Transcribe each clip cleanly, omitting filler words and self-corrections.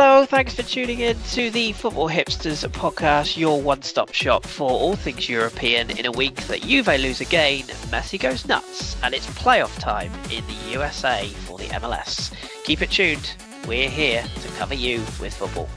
Hello, thanks for tuning in to the Football Hipsters podcast, your one-stop shop for all things European in a week that Juve lose again, Messi goes nuts, and it's playoff time in the USA for the MLS. Keep it tuned, we're here to cover you with football.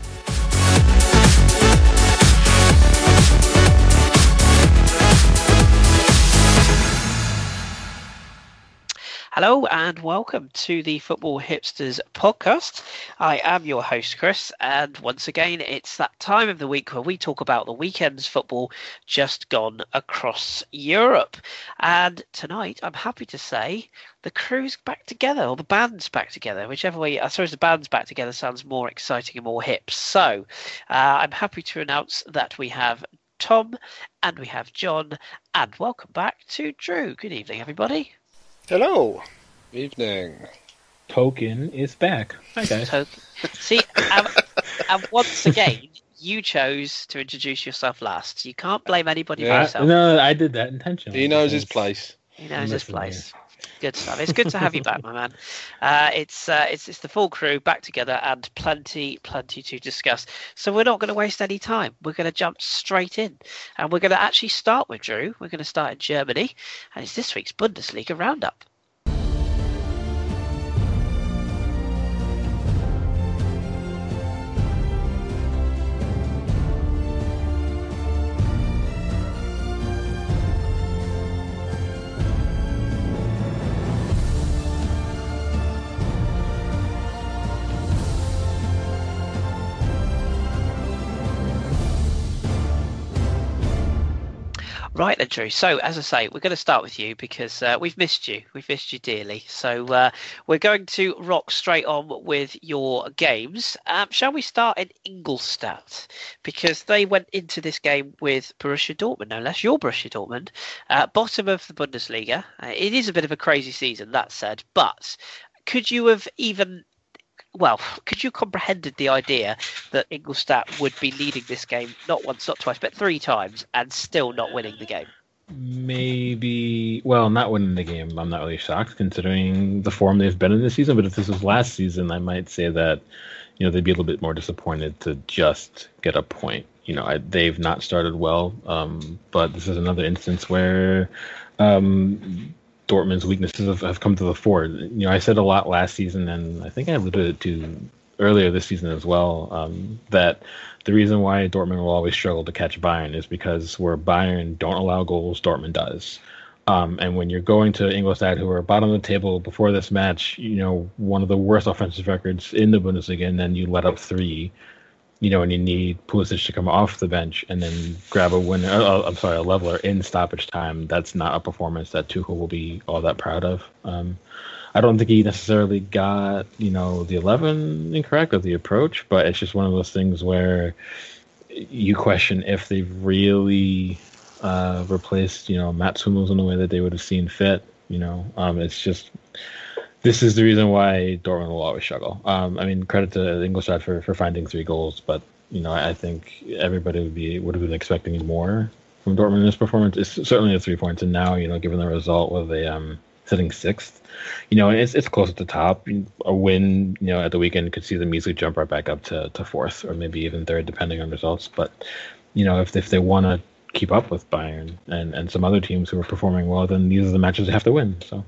Hello and welcome to the Football Hipsters podcast. I am your host, Kris, and once again, it's that time of the week where we talk about the weekend's football just gone across Europe. And tonight, I'm happy to say, the crew's back together, or the band's back together, whichever way. I suppose the band's back together sounds more exciting and more hip. So, I'm happy to announce that we have Tom and we have John, and welcome back to Drew. Good evening, everybody. Hello. Evening. Token is back. Hi, guys. See, and once again, you chose to introduce yourself last. You can't blame anybody but yourself. No, I did that intentionally. He knows his place. He knows his place. Good stuff. It's good to have you back, my man. It's the full crew back together and plenty to discuss. So we're not going to waste any time. We're going to jump straight in, and we're going to actually start with Drew. We're going to start in Germany, and it's this week's Bundesliga roundup. Right then, Drew. So, as I say, we're going to start with you because we've missed you. We've missed you dearly. So we're going to rock straight on with your games. Shall we start in Ingolstadt? Because they went into this game with Borussia Dortmund, no less. Your Borussia Dortmund, bottom of the Bundesliga. It is a bit of a crazy season, that said. But could you have could you comprehended the idea that Ingolstadt would be leading this game not once, not twice, but three times and still not winning the game? Maybe, not winning the game. I'm not really shocked considering the form they've been in this season. But if this was last season, I might say that, they'd be a little bit more disappointed to just get a point. They've not started well, but this is another instance where Dortmund's weaknesses have come to the fore. I said a lot last season, and I think I alluded to earlier this season as well, that the reason why Dortmund will always struggle to catch Bayern is because where Bayern don't allow goals, Dortmund does. And when you're going to Ingolstadt, who are bottom of the table before this match, one of the worst offensive records in the Bundesliga, and then you let up three, and you need Pulisic to come off the bench and then grab a leveler in stoppage time. That's not a performance that Tuchel will be all that proud of. I don't think he necessarily got, the 11 incorrect or the approach, but it's just one of those things where you question if they've really replaced, Mats Hummels in the way that they would have seen fit. It's just... This is the reason why Dortmund will always struggle. Credit to Ingolstadt for finding 3 goals, but I think everybody would have been expecting more from Dortmund in this performance. It's certainly the 3 points, and now given the result with a sitting 6th, it's close at the top. A win, at the weekend could see them easily jump right back up to 4th or maybe even 3rd, depending on results. But if they want to keep up with Bayern and some other teams who are performing well, then these are the matches they have to win. So.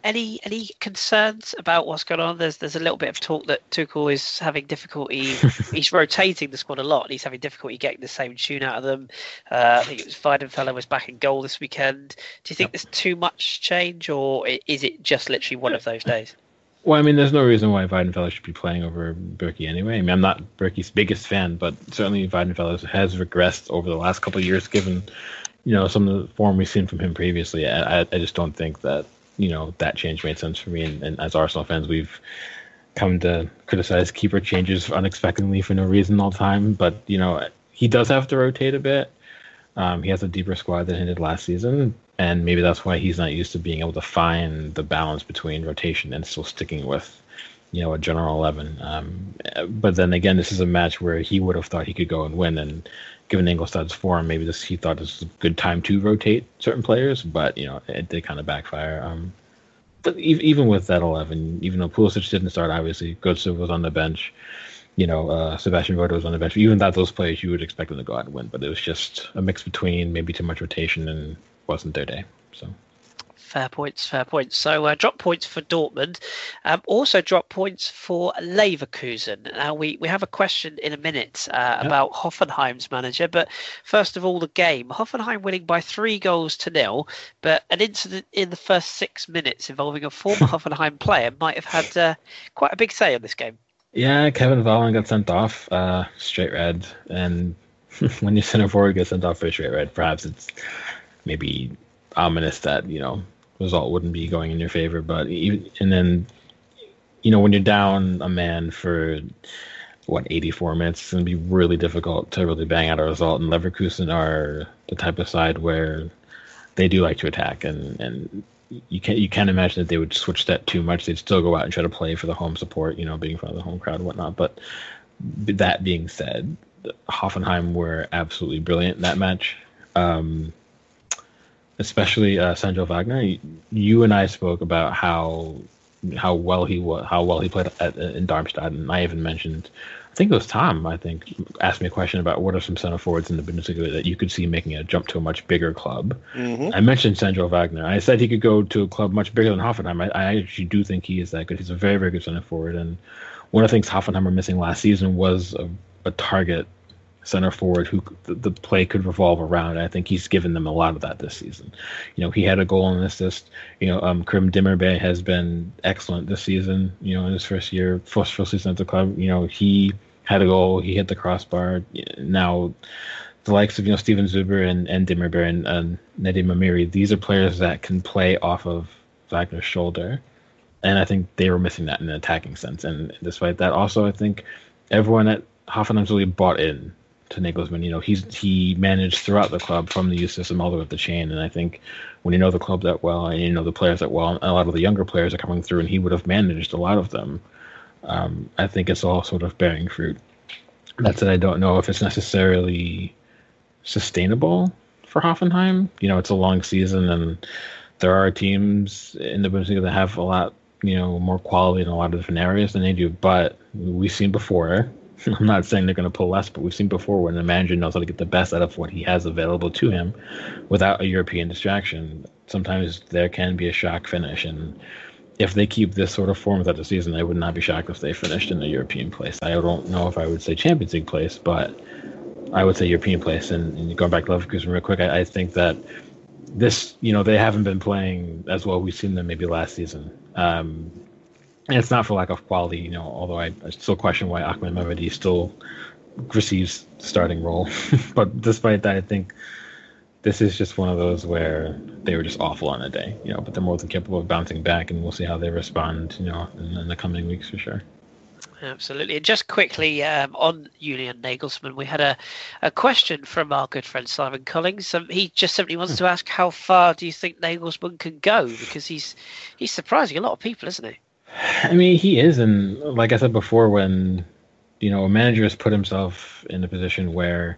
Any concerns about what's going on? There's a little bit of talk that Tuchel is having difficulty. He's rotating the squad a lot, and he's having difficulty getting the same tune out of them. I think it was Weidenfeller was back in goal this weekend. Do you think there's too much change, or is it just literally one of those days? Well, there's no reason why Weidenfeller should be playing over Berkey anyway. I'm not Berkey's biggest fan, but certainly Weidenfeller has regressed over the last couple of years, given some of the form we've seen from him previously. I just don't think that. That change made sense for me. And as Arsenal fans, we've come to criticize keeper changes unexpectedly for no reason all the time. But, he does have to rotate a bit. He has a deeper squad than he did last season. And maybe that's why he's not used to being able to find the balance between rotation and still sticking with, a general 11. But then again, this is a match where he would have thought he could go and win. And given Ingolstadt's form, maybe he thought this was a good time to rotate certain players, but it did kind of backfire. But even with that 11, even though Pulisic didn't start, obviously Götze was on the bench. Sebastian Voda was on the bench. Even without those players, you would expect them to go out and win. But it was just a mix between maybe too much rotation and wasn't their day. So. Fair points, fair points. So drop points for Dortmund. Also drop points for Leverkusen. Now we have a question in a minute about Hoffenheim's manager. But first of all, the game. Hoffenheim winning by 3-0, but an incident in the first 6 minutes involving a former Hoffenheim player might have had quite a big say on this game. Yeah, Kevin Volland got sent off, straight red. And when your center forward gets sent off for a straight red, perhaps it's maybe ominous that, result wouldn't be going in your favor. But and then, when you're down a man for 84 minutes, it's going to be really difficult to really bang out a result. And Leverkusen are the type of side where they do like to attack, and you can't imagine that they would switch that too much. They'd still go out and try to play for the home support, being in front of the home crowd and whatnot. But that being said, Hoffenheim were absolutely brilliant in that match. Especially Sandro Wagner. You and I spoke about how well he played in Darmstadt, and I even mentioned, I think it was Tom, asked me a question about what are some center forwards in the Bundesliga that you could see making a jump to a much bigger club. Mm-hmm. I mentioned Sandro Wagner. I said he could go to a club much bigger than Hoffenheim. I actually do think he is that good. He's a very, very good center forward, and one of the things Hoffenheim were missing last season was a target center forward who the play could revolve around. I think he's given them a lot of that this season. He had a goal and an assist. Krim Dimmerbe has been excellent this season. In his first season at the club. He had a goal. He hit the crossbar. Now, the likes of Steven Zuber and Dimmerbe and Nedim Amiri, these are players that can play off of Wagner's shoulder, and I think they were missing that in an attacking sense. And despite that, also I think everyone at Hoffenheim's really bought in to Nagelsmann. He managed throughout the club from the youth system all the way up the chain, and I think when you know the club that well and you know the players that well, and a lot of the younger players are coming through, and he would have managed a lot of them. I think it's all sort of bearing fruit. That said, I don't know if it's necessarily sustainable for Hoffenheim. It's a long season, and there are teams in the Bundesliga that have a lot, more quality in a lot of different areas than they do. But we've seen before. I'm not saying they're going to pull less, but we've seen before when the manager knows how to get the best out of what he has available to him without a European distraction. Sometimes there can be a shock finish, and if they keep this sort of form throughout the season, I would not be shocked if they finished in a European place. I don't know if I would say Champions League place, but I would say European place. And going back to Leverkusen real quick, I think that this, they haven't been playing as well we've seen them maybe last season. And it's not for lack of quality, although I still question why Ahmed Mehmedi still receives starting role. But despite that, I think this is just one of those where they were just awful on a day, but they're more than capable of bouncing back, and we'll see how they respond, in the coming weeks for sure. Absolutely. And just quickly on Julian Nagelsmann, we had a question from our good friend Simon Collins. He just simply wants to ask, how far do you think Nagelsmann can go? Because he's surprising a lot of people, isn't he? I mean, he is, and like I said before, when a manager has put himself in a position where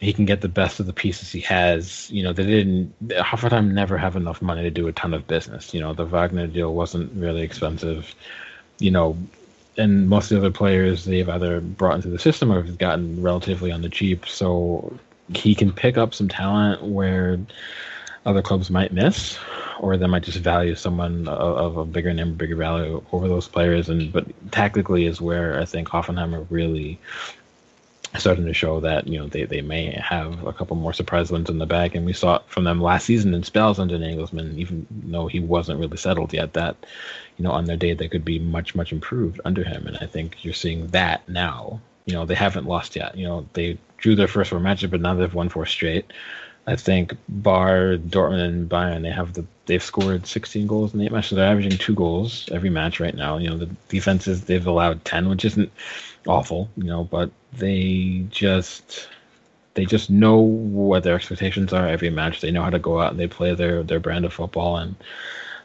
he can get the best of the pieces he has, Hoffenheim never have enough money to do a ton of business. The Wagner deal wasn't really expensive, and most of the other players they've either brought into the system or have gotten relatively on the cheap. So he can pick up some talent where other clubs might miss, or they might just value someone of a bigger name, bigger value over those players. But tactically is where I think Hoffenheim are really starting to show that they may have a couple more surprise wins in the bag, and we saw it from them last season in spells under Nagelsmann, even though he wasn't really settled yet. That on their day they could be much improved under him, and I think you're seeing that now. They haven't lost yet. They drew their first 4 matches, but now they've won 4 straight. I think bar Dortmund and Bayern, they've scored 16 goals in 8 matches. So they're averaging 2 goals every match right now. The defenses, they've allowed 10, which isn't awful, but they just know what their expectations are every match. They know how to go out and they play their brand of football, and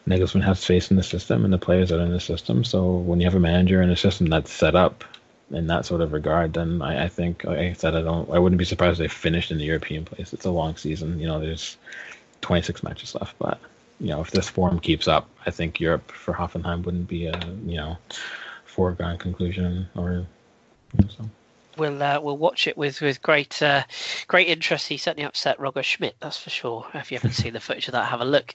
Nagelsmann has faith in the system and the players that are in the system. So when you have a manager and a system that's set up in that sort of regard, then I think, like I said, I wouldn't be surprised if they finished in the European place. It's a long season. There's 26 matches left, but if this form keeps up, I think Europe for Hoffenheim wouldn't be a foregone conclusion or So. We'll watch it with great interest. He certainly upset Roger Schmidt, that's for sure. If you haven't seen the footage of that, have a look.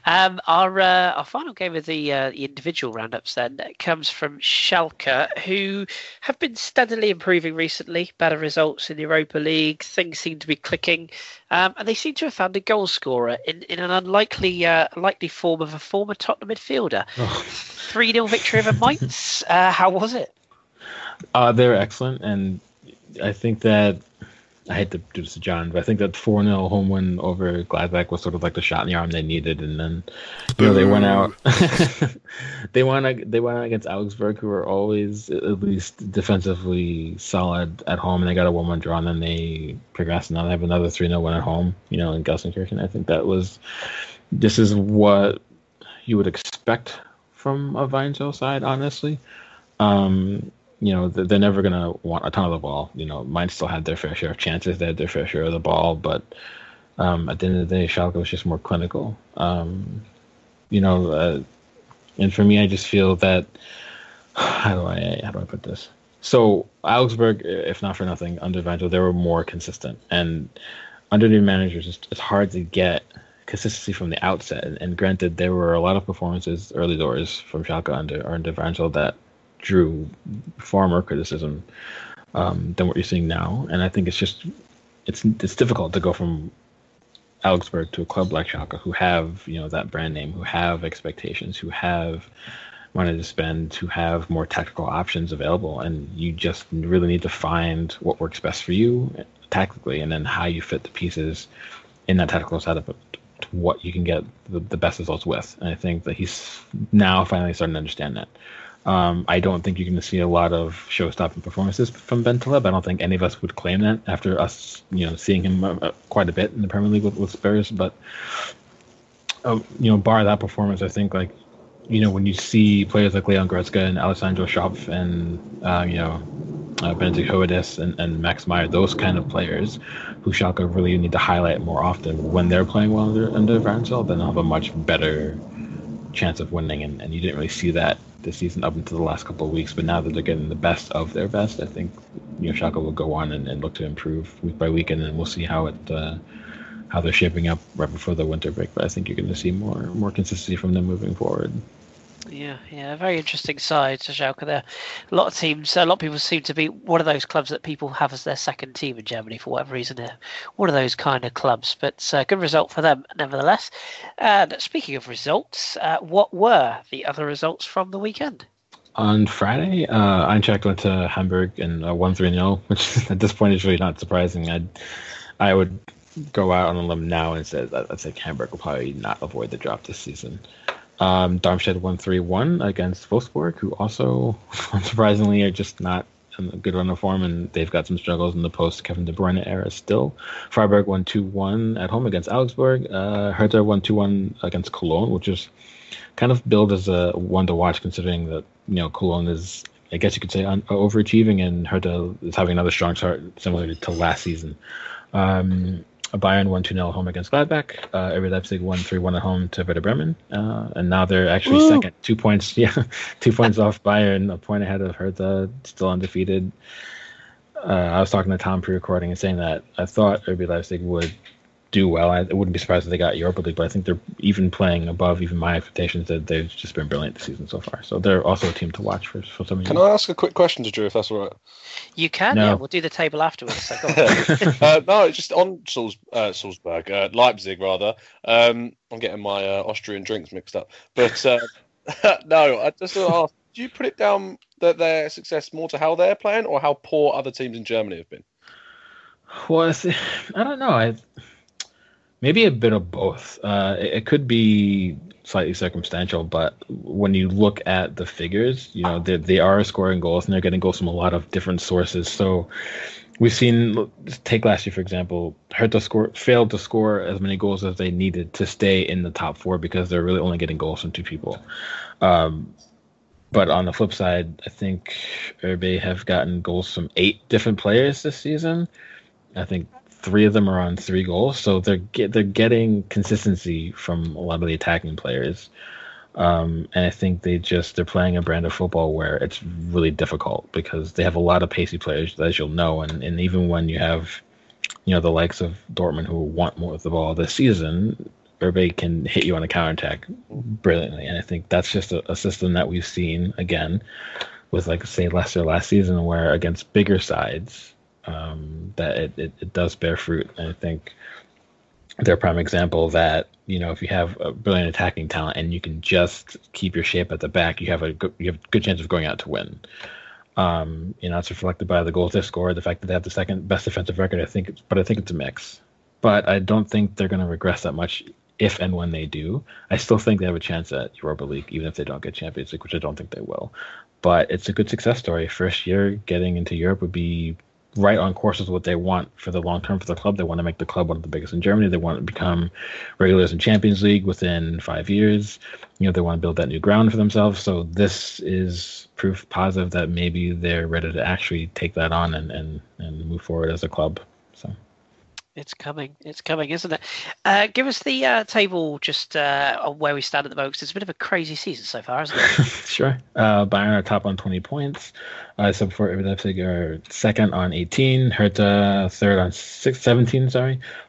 Our final game of the individual roundups then comes from Schalke, who have been steadily improving recently. Better results in the Europa League. Things seem to be clicking, and they seem to have found a goal scorer in an unlikely likely form of a former Tottenham midfielder. 3-0 victory over Mainz. How was it? They're excellent, and I think that I hate to do this to John, but I think that 4-0 home win over Gladbach was sort of like the shot in the arm they needed, and then they went out. they went out against Augsburg, who are always at least defensively solid at home, and they got a 1-1 draw, and then they progressed, and now they have another 3-0 win at home, in Gelsenkirchen. I think this is what you would expect from a Weinzel side, honestly. They're never going to want a ton of the ball. Mainz still had their fair share of chances. They had their fair share of the ball. But at the end of the day, Schalke was just more clinical. And for me, I just feel that, how do I put this? So Augsburg, if not for nothing, under Weinzel, they were more consistent. And under new managers, it's hard to get consistency from the outset. And granted, there were a lot of performances early doors from Schalke under Weinzel that drew far more criticism than what you're seeing now, and I think it's difficult to go from Augsburg to a club like Schalke, who have that brand name, who have expectations, who have money to spend, who have more tactical options available, and you just really need to find what works best for you tactically, and then how you fit the pieces in that tactical setup to what you can get the best results with. And I think that he's now finally starting to understand that. I don't think you're going to see a lot of show-stopping performances from Ben Taleb. I don't think any of us would claim that after us, seeing him quite a bit in the Premier League with Spurs. But, bar that performance, I think, when you see players like Leon Goretzka and Alessandro Schopf and, Benedikt Höwedes and Max Meyer, those kind of players who Schalke really need to highlight more often when they're playing well under Weinzel, then they'll have a much better chance of winning. And you didn't really see that this season up until the last couple of weeks, but now that they're getting the best of their best, I think Schalke will go on and look to improve week by week, and then we'll see how they're shaping up right before the winter break. But I think you're going to see more consistency from them moving forward. Yeah, very interesting side to Schalke there. A lot of people seem to be one of those clubs that people have as their second team in Germany for whatever reason. They're one of those kind of clubs, but good result for them nevertheless. And speaking of results, what were the other results from the weekend? On Friday, Eintracht went to Hamburg and 1-3-0, which at this point is really not surprising. I would go out on a limb now and say that I think Hamburg will probably not avoid the drop this season. Darmstadt won 3-1 against Wolfsburg, who also, unsurprisingly, are just not in a good run of form, and they've got some struggles in the post-Kevin De Bruyne era still. Freiburg won 2-1 at home against Augsburg. Hertha won 2-1 against Cologne, which is kind of billed as a one to watch, considering that Cologne is, I guess you could say, overachieving, and Hertha is having another strong start similar to last season. Bayern won 2-0 at home against Gladbach. RB Leipzig won 3-1 at home to Werder Bremen. And now they're actually second. 2 points, 2 points off Bayern, a point ahead of Hertha, still undefeated. I was talking to Tom pre-recording and saying that I thought RB Leipzig would do well. I wouldn't be surprised if they got Europa League, but I think they're even playing above even my expectations. That they've just been brilliant this season so far. So they're also a team to watch for some of you. Can I ask a quick question to Drew, if that's all right? You can, No. Yeah. We'll do the table afterwards. So go on. No, just on Salzburg, Leipzig rather. I'm getting my Austrian drinks mixed up. But no, I just want to ask, do you put it down that their success more to how they're playing or how poor other teams in Germany have been? Well, I don't know. Maybe a bit of both. It could be slightly circumstantial, but when you look at the figures, they are scoring goals and they're getting goals from a lot of different sources. So we've seen, take last year, for example, Hertha failed to score as many goals as they needed to stay in the top four because they're really only getting goals from two people. But on the flip side, I think RB have gotten goals from 8 different players this season. I think 3 of them are on 3 goals, so they're getting consistency from a lot of the attacking players. And I think they're playing a brand of football where it's really difficult because they have a lot of pacey players, as you'll know, and even when you have, the likes of Dortmund who want more of the ball this season, Herbe can hit you on a counterattack brilliantly. And I think that's just a system that we've seen again with, like, say, Leicester last season, where against bigger sides, that it does bear fruit. And I think they're a prime example that, if you have a brilliant attacking talent and you can just keep your shape at the back, you have a good chance of going out to win. It's reflected by the goals they scored, the fact that they have the second best defensive record. I think it's a mix. But I don't think they're going to regress that much if and when they do. I still think they have a chance at Europa League, even if they don't get Champions League, which I don't think they will. But it's a good success story. First year getting into Europe would be right on course with what they want for the long term for the club. They want to make the club one of the biggest in Germany. They want to become regulars in Champions League within 5 years. They want to build that new ground for themselves. So this is proof positive that maybe they're ready to actually take that on and move forward as a club. So. It's coming, isn't it? Give us the table just on where we stand at the moment, 'cause it's a bit of a crazy season so far, isn't it? Sure. Bayern are top on 20 points. So before RB Leipzig are second on 18. Hertha third on 17,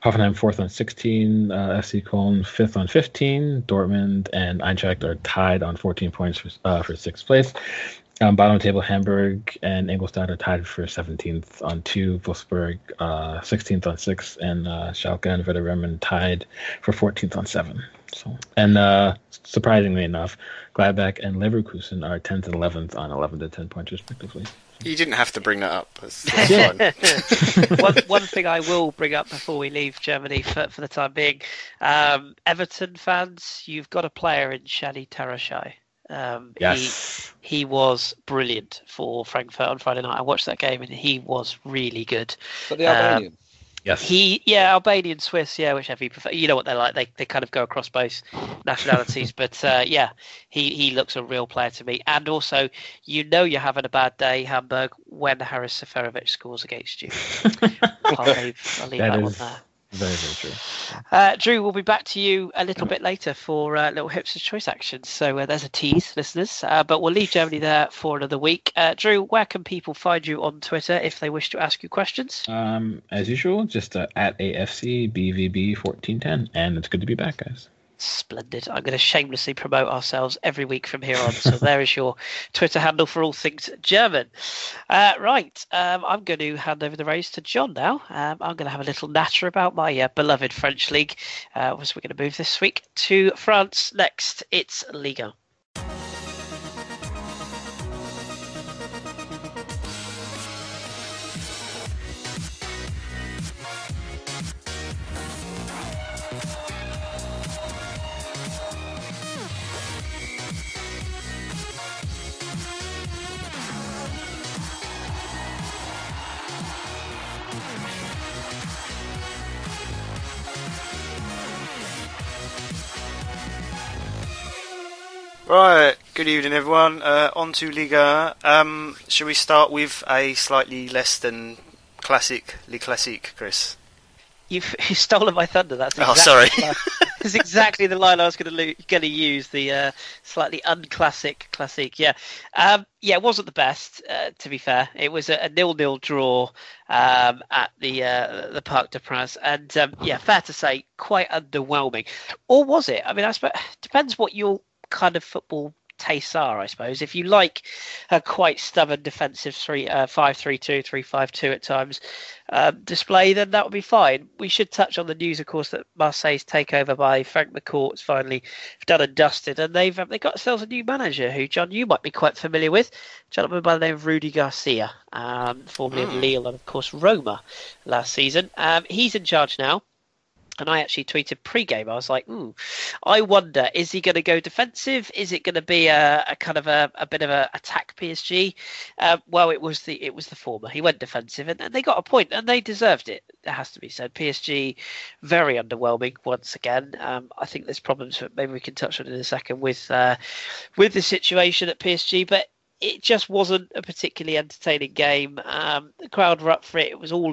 Hoffenheim fourth on 16. FC Köln fifth on 15. Dortmund and Eintracht are tied on 14 points for sixth place. Bottom table, Hamburg and Ingolstadt are tied for 17th on 2, Wolfsburg 16th on 6, and Schalke and Werder Bremen tied for 14th on 7. So, and surprisingly enough, Gladbach and Leverkusen are 10th and 11th on 11 to 10 points respectively. You didn't have to bring that up. That's fine. One thing I will bring up before we leave Germany for the time being, Everton fans, you've got a player in Shadi Tarashai. Yes. He was brilliant for Frankfurt on Friday night. I watched that game and he was really good. But the Albanian. Yes. Albanian, Swiss, whichever you prefer. You know what they're like. They kind of go across both nationalities. But he looks a real player to me. And also, you're having a bad day, Hamburg, when Haris Seferovic scores against you. I'll leave that one there. Very, very true. Drew, we'll be back to you a little bit later for little Hipsters Choice action. So there's a tease, listeners. But we'll leave Germany there for another week. Drew, where can people find you on Twitter if they wish to ask you questions? As usual, just at AFCBVB1410. And it's good to be back, guys. Splendid. I'm going to shamelessly promote ourselves every week from here on. So there is your Twitter handle for all things German. Right. I'm going to hand over the reins to John now. I'm going to have a little natter about my beloved French league. So we're going to move this week to France next. It's Liga. Right, good evening everyone. On to Liga. Shall we start with a slightly less than classic Le Classique, Kris? You've stolen my thunder. That's sorry. That's exactly the line I was going to use. The slightly unclassic classique. Yeah, it wasn't the best. To be fair, it was a 0-0 draw at the Parc des Princes, and fair to say, quite underwhelming. Or was it? I mean, I suppose depends what your kind of football tastes are, I suppose. If you like a quite stubborn defensive 5-3-2, 3-5-2 at times display, then that would be fine. We should touch on the news, of course, that Marseille's takeover by Frank McCourt is finally done and dusted, and they got themselves a new manager who, John, you might be quite familiar with, a gentleman by the name of Rudy Garcia, formerly of Lille and, of course, Roma last season. He's in charge now. And I actually tweeted pre-game. I was like, I wonder, is he going to go defensive? Is it going to be a kind of a bit of a attack PSG? Well, it was the former. He went defensive, and they got a point, and they deserved it. It has to be said. PSG, very underwhelming once again. I think there's problems that maybe we can touch on in a second with the situation at PSG, but it just wasn't a particularly entertaining game. The crowd were up for it. It was all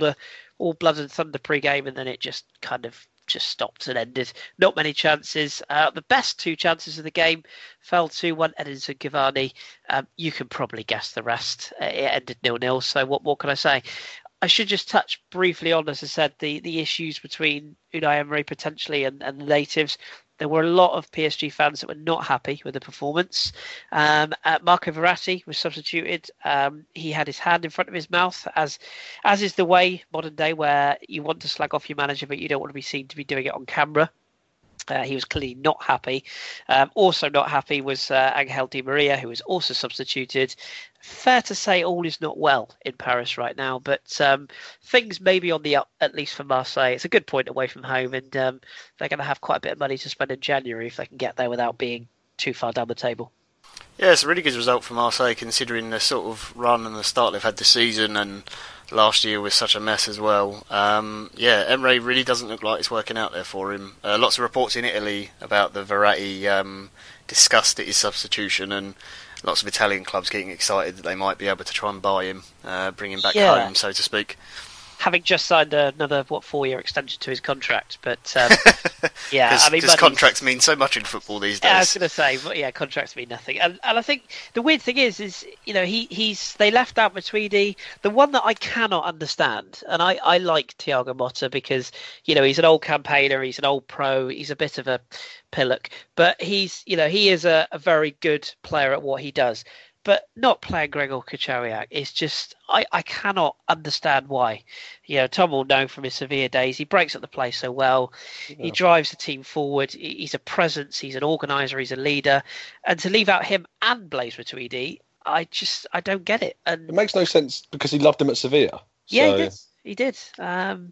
blood and thunder pre-game, and then it just kind of just stopped and ended. Not many chances. The best 2 chances of the game fell to one Edinson Cavani. You can probably guess the rest. It ended 0-0. So what can I say? I should just touch briefly on, as I said, the issues between Unai Emery potentially and the natives. There were a lot of PSG fans that were not happy with the performance. Marco Verratti was substituted. He had his hand in front of his mouth, as is the way modern day, where you want to slag off your manager, but you don't want to be seen to be doing it on camera. He was clearly not happy. Also not happy was Angel Di Maria, who was also substituted. Fair to say all is not well in Paris right now, but things may be on the up, at least for Marseille. It's a good point away from home, and they're going to have quite a bit of money to spend in January if they can get there without being too far down the table. Yeah, it's a really good result for Marseille considering the sort of run and the start they've had this season, and last year was such a mess as well. Emery really doesn't look like it's working out there for him. Lots of reports in Italy about the Verratti disgust at his substitution, and lots of Italian clubs getting excited that they might be able to try and buy him, bring him back home, so to speak. Having just signed another 4-year extension to his contract, but because contracts mean so much in football these days. Yeah, I was going to say, but yeah, contracts mean nothing. And I think the weird thing is they left out Matuidi. The one that I cannot understand, and I like Thiago Motta because he's an old campaigner, he's an old pro, he's a bit of a pillock, but he is a very good player at what he does. But not playing Gregor Kucharyak is just, I cannot understand why. Tom will know from his Sevilla days, he breaks up the play so well. Yeah. He drives the team forward. He's a presence. He's an organiser. He's a leader. And to leave out him and Blaise Matuidi, I don't get it. And it makes no sense because he loved him at Sevilla. Yeah, so. He did. The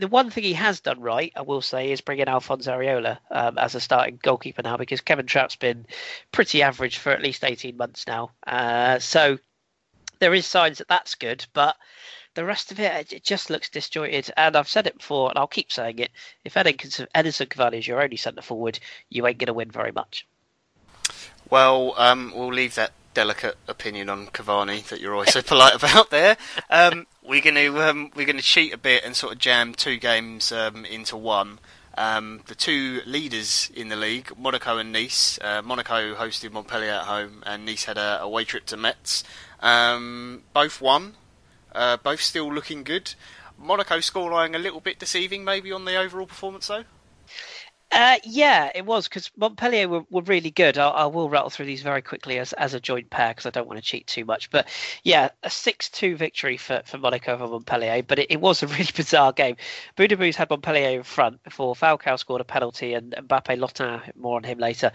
one thing he has done right, I will say, is bringing Alphonse Areola as a starting goalkeeper now, because Kevin Trapp's been pretty average for at least 18 months now. So there is signs that that's good, but the rest of it just looks disjointed. And I've said it before, and I'll keep saying it. If Edinson Cavani is your only centre forward, you ain't going to win very much. Well, we'll leave that delicate opinion on Cavani that you're always so polite about there. We're gonna cheat a bit and sort of jam 2 games into one. The 2 leaders in the league, Monaco and Nice. Monaco hosted Montpellier at home, and Nice had a away trip to Metz. Both won. Both still looking good. Monaco scoreline a little bit deceiving, maybe, on the overall performance though. Yeah, it was, because Montpellier were really good. I will rattle through these very quickly as a joint pair because I don't want to cheat too much. But yeah, a 6-2 victory for Monaco over Montpellier, but it was a really bizarre game. Boudebouz had Montpellier in front before Falcao scored a penalty, and Mbappé Lotin, more on him later,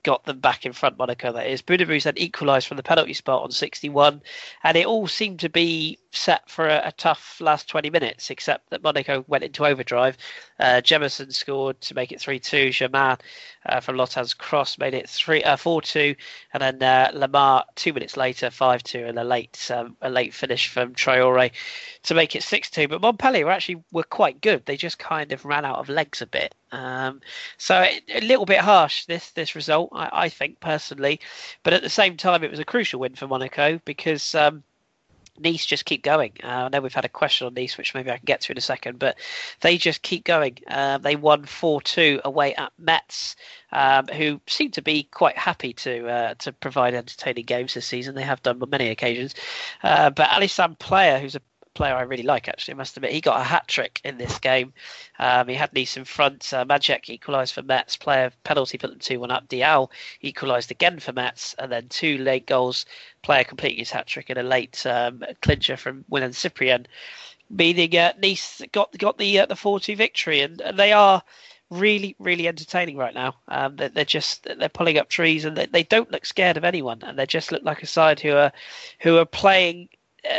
got them back in front, Monaco that is. Boudebouz then equalised from the penalty spot on 61, and it all seemed to be set for a tough last 20 minutes, except that Monaco went into overdrive. Jemison scored to make it 3-2. Germain from Lotin's cross made it 4-2, and then Lamar 2 minutes later 5-2, and a late finish from Traoré to make it 6-2. But Montpellier were quite good. They just kind of ran out of legs a bit. So a little bit harsh this result, I think personally, but at the same time it was a crucial win for Monaco because Nice just keep going. I know we've had a question on Nice, which maybe I can get to in a second, but they just keep going. They won 4-2 away at Metz, who seem to be quite happy to provide entertaining games this season. They have done on many occasions. But Alassane Player, who's a player I really like, actually, I must admit, he got a hat-trick in this game. He had Nice in front. Majek equalised for Metz. Player penalty put them 2-1 up. Dial equalised again for Metz, and then 2 late goals. Player completing his hat-trick in a late clincher from Willian Cyprien, meaning Nice got the 4-2 victory, and they are really, really entertaining right now. They're pulling up trees, and they don't look scared of anyone, and they just look like a side who are playing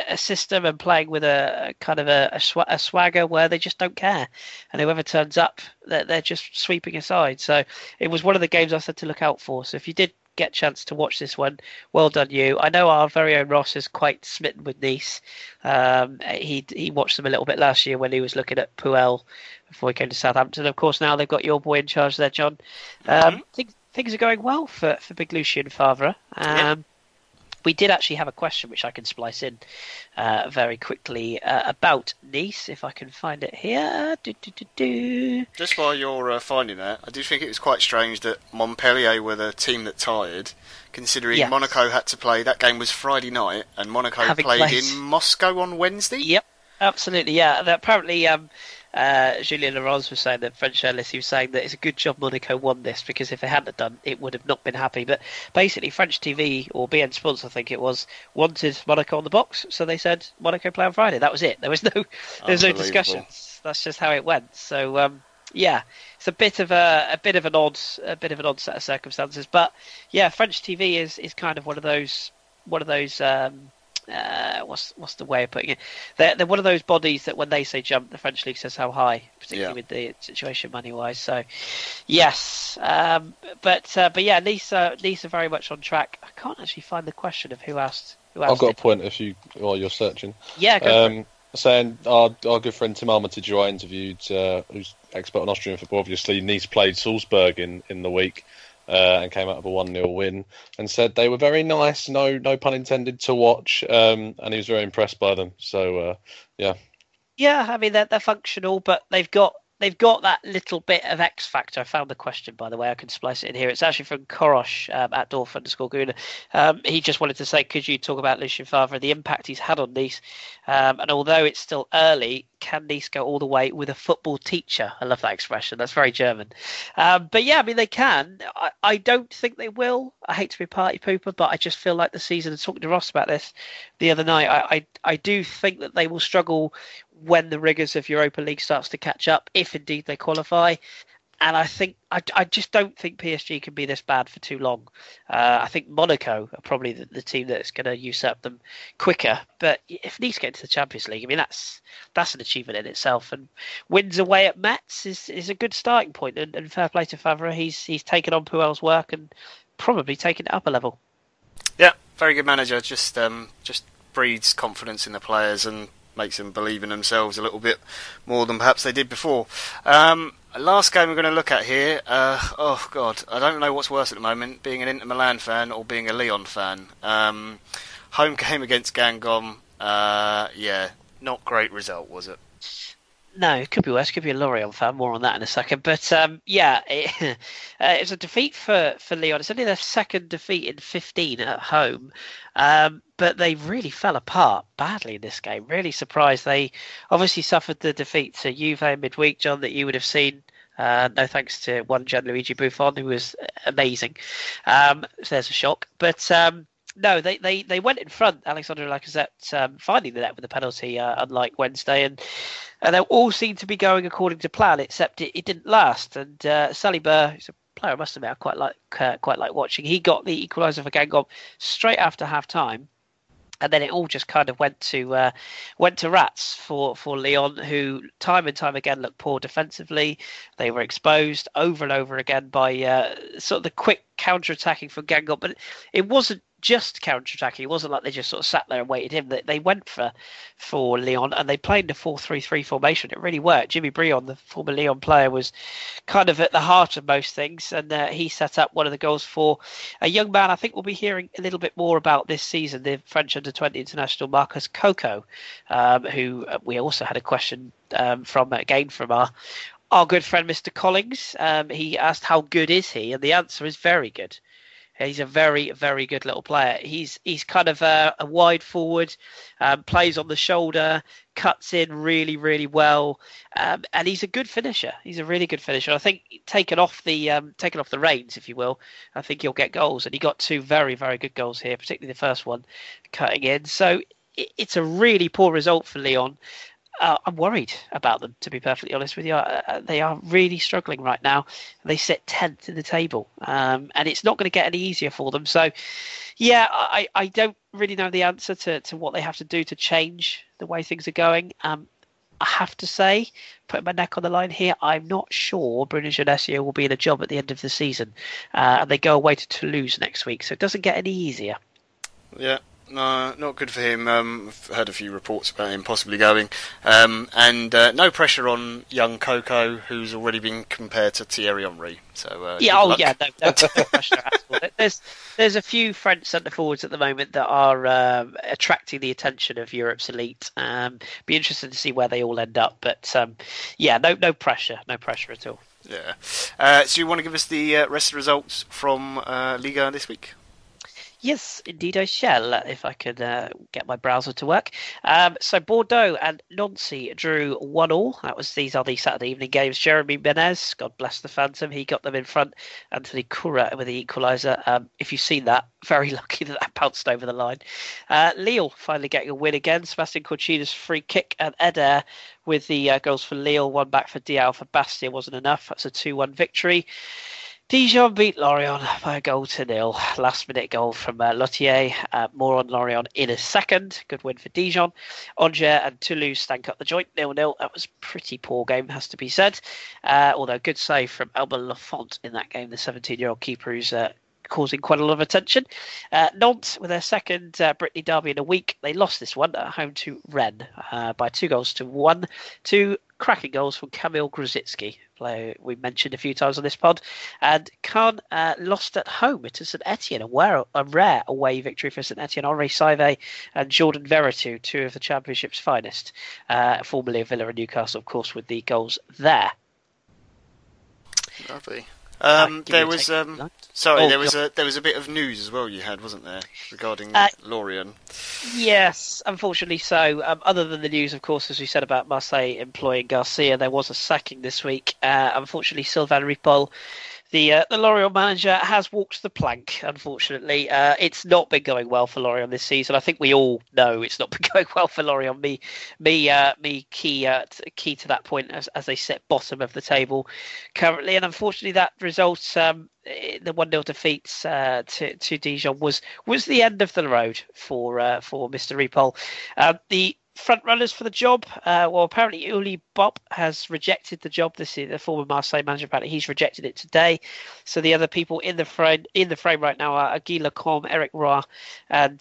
a system and playing with a kind of a swagger where they just don't care, and whoever turns up, they're just sweeping aside. So it was one of the games I said to look out for. So if you did get a chance to watch this one, well done you. I know our very own Ross is quite smitten with Nice. He watched them a little bit last year when he was looking at Puel before he came to Southampton. Of course, now they've got your boy in charge there, John. Things are going well for Big Lucien Favre. We did actually have a question which I can splice in very quickly about Nice, if I can find it here. Just while you're finding that, I do think it was quite strange that Montpellier were the team that tired, considering Monaco had to play. That game was Friday night, and Monaco played in Moscow on Wednesday. Yep, absolutely, yeah. Apparently, Julien Laurence was saying, that French journalist, he was saying that it's a good job Monaco won this, because if they hadn't done, it would have not been happy. But basically, French TV, or BN Sports, I think it was, wanted Monaco on the box, so they said Monaco play on Friday. That was it. There was no discussions. That's just how it went. So it's a bit of an odd set of circumstances. But yeah, French TV is kind of one of those. What's the way of putting it? They're one of those bodies that when they say jump, the French league says how high, particularly with the situation money wise. So yes, but yeah, Nice are very much on track. I can't actually find the question of who asked. I've got a point while you're searching. Yeah, go for it. Saying our good friend Tim Armitage, who I interviewed, who's expert on Austrian football, obviously Nice played Salzburg in the week. And came out of a 1-0 win, and said they were very nice, no pun intended, to watch, and he was very impressed by them. So, yeah. Yeah, I mean, they're functional, but they've got that little bit of X factor. I found the question, by the way. I can splice it in here. It's actually from Korosh at Dorf_Guna. He just wanted to say, could you talk about Lucien Favre, the impact he's had on Nice? And although it's still early, can Nice go all the way with a football teacher? I love that expression. That's very German. But yeah, I mean, they can. I don't think they will. I hate to be a party pooper, but I just feel like the season, and talking to Ross about this the other night, I do think that they will struggle when the rigours of Europa League starts to catch up, if indeed they qualify. And I just don't think PSG can be this bad for too long. I think Monaco are probably the team that's going to usurp them quicker. But if Nice get into the Champions League, I mean, that's an achievement in itself. And wins away at Metz is a good starting point. And fair play to Favre, he's taken on Puel's work and probably taken it up a level. Yeah, very good manager. Just breeds confidence in the players and makes them believe in themselves a little bit more than perhaps they did before. Last game we're going to look at here. Oh God, I don't know what's worse at the moment, being an Inter Milan fan or being a Lyon fan. Home game against Guingamp. Not great result, was it? No, it could be worse. It could be a Lorient fan. More on that in a second. But it was a defeat for Lyon. It's only their second defeat in 15 at home. But they really fell apart badly in this game. Really surprised. They obviously suffered the defeat to Juve midweek, John, that you would have seen. No thanks to one Gianluigi Buffon, who was amazing. So there's a shock. But no, they went in front. Alexandre Lacazette finding the net with a penalty, unlike Wednesday, and they all seemed to be going according to plan, except it didn't last. And Saliba, who's a player I must admit I quite like watching, he got the equaliser for Guingamp straight after half time. And then it all just kind of went to rats for Lyon, who time and time again looked poor defensively. They were exposed over and over again by sort of the quick counter-attacking from Guingamp. But it wasn't just counter-attacking. It wasn't like they just sort of sat there and waited him. They went for Lyon, and they played in a 4-3-3 formation. It really worked. Jimmy Briand, the former Lyon player, was kind of at the heart of most things, and he set up one of the goals for a young man I think we'll be hearing a little bit more about this season, the French under-20 international Marcus Coco, who we also had a question from our good friend Mr. Collings. He asked how good is he, and the answer is very good. He's a very, very good little player. He's kind of a wide forward, plays on the shoulder, cuts in really, really well, and he's a good finisher. He's a really good finisher. I think taken off the reins, if you will, I think he'll get goals, and he got two very, very good goals here, particularly the first one, cutting in. So it's a really poor result for Lyon. I'm worried about them, to be perfectly honest with you. They are really struggling right now. They sit 10th in the table, and it's not going to get any easier for them. So, yeah, I don't really know the answer to what they have to do to change the way things are going. I have to say, putting my neck on the line here, I'm not sure Bruno Genesio will be in a job at the end of the season. And they go away to Toulouse next week, so it doesn't get any easier. Yeah. No, not good for him. I've heard a few reports about him possibly going. And no pressure on young Coco, who's already been compared to Thierry Henry. So no pressure at all. There's a few French centre forwards at the moment that are attracting the attention of Europe's elite. Be interested to see where they all end up. But no pressure at all. Yeah. So you want to give us the rest of the results from Liga this week? Yes, indeed I shall, if I could get my browser to work. So Bordeaux and Nancy drew 1-1. These are the Saturday evening games. Jeremy Menez, God bless the Phantom, he got them in front. Anthony Cura with the equaliser. If you've seen that, very lucky that bounced over the line. Lille finally getting a win again. Sebastian Corchina's free kick and Eder with the goals for Lille. One back for Diao for Bastia wasn't enough. That's a 2-1 victory. Dijon beat Lorient by a 0-0. Last minute goal from Lottier. More on Lorient in a second. Good win for Dijon. Angers and Toulouse stank up the joint 0-0. That was a pretty poor game, has to be said. Although good save from Alban Lafont in that game, the 17-year-old keeper who's causing quite a lot of attention. Nantes, with their second Brittany derby in a week, they lost this one at home to Rennes by 2-1. Two cracking goals from Kamil Grosicki, player we mentioned a few times on this pod. And Caen lost at home to St Etienne, a rare away victory for St Etienne. Henri Saivet and Jordan Veretout, two of the Championship's finest, formerly of Villa and Newcastle, of course, with the goals there. Lovely. There was there was a bit of news as well you had, wasn't there, regarding Lorient? Yes, unfortunately so. Other than the news, of course, as we said about Marseille employing Garcia, there was a sacking this week. Unfortunately, Sylvain Ripoll, the Lorient manager, has walked the plank, unfortunately. It's not been going well for Lorient this season. I think we all know it's not been going well for Lorient. Me key to that point as they sit bottom of the table currently. And unfortunately, that results, the 1-0 defeat to Dijon was the end of the road for Mr. Ripoll. The front runners for the job, apparently Uli Bopp has rejected the job. This is the former Marseille manager. Apparently he's rejected it today. So the other people in the frame right now are Guy Lacombe, Eric Roy, and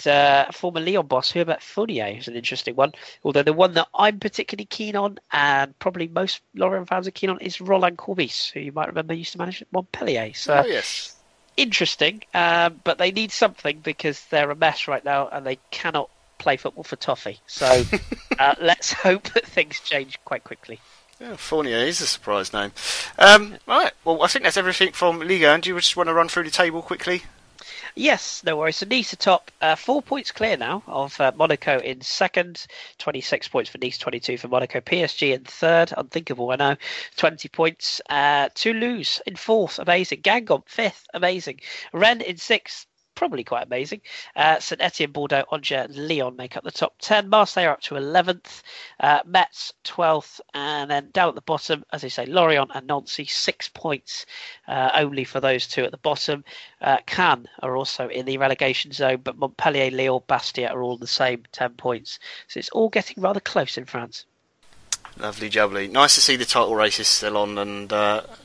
former Lyon boss Hubert Fournier, who's an interesting one. Although the one that I'm particularly keen on, and probably most Lorient fans are keen on, is Roland Courbis, who you might remember used to manage at Montpellier. So yes, interesting, but they need something because they're a mess right now and they cannot play football for toffee. So let's hope that things change quite quickly. Yeah, Fournier is a surprise name. Right, well, I think that's everything from Liga. And do you just want to run through the table quickly? Yes, no worries. So Nice atop, 4 points clear now of Monaco in second, 26 points for Nice, 22 for Monaco. PSG in third, unthinkable, I know, 20 points. Toulouse in fourth, amazing. Guingamp fifth, amazing. Rennes in sixth, probably quite amazing. St Etienne, Bordeaux, Angers, and Lyon make up the top 10. Marseille are up to 11th. Metz 12th, and then down at the bottom, as I say, Lorient and Nancy 6 points only for those two at the bottom. Cannes are also in the relegation zone, but Montpellier, Lille, Bastia are all the same, 10 points. So it's all getting rather close in France. Lovely jubbly. Nice to see the title race is still on, and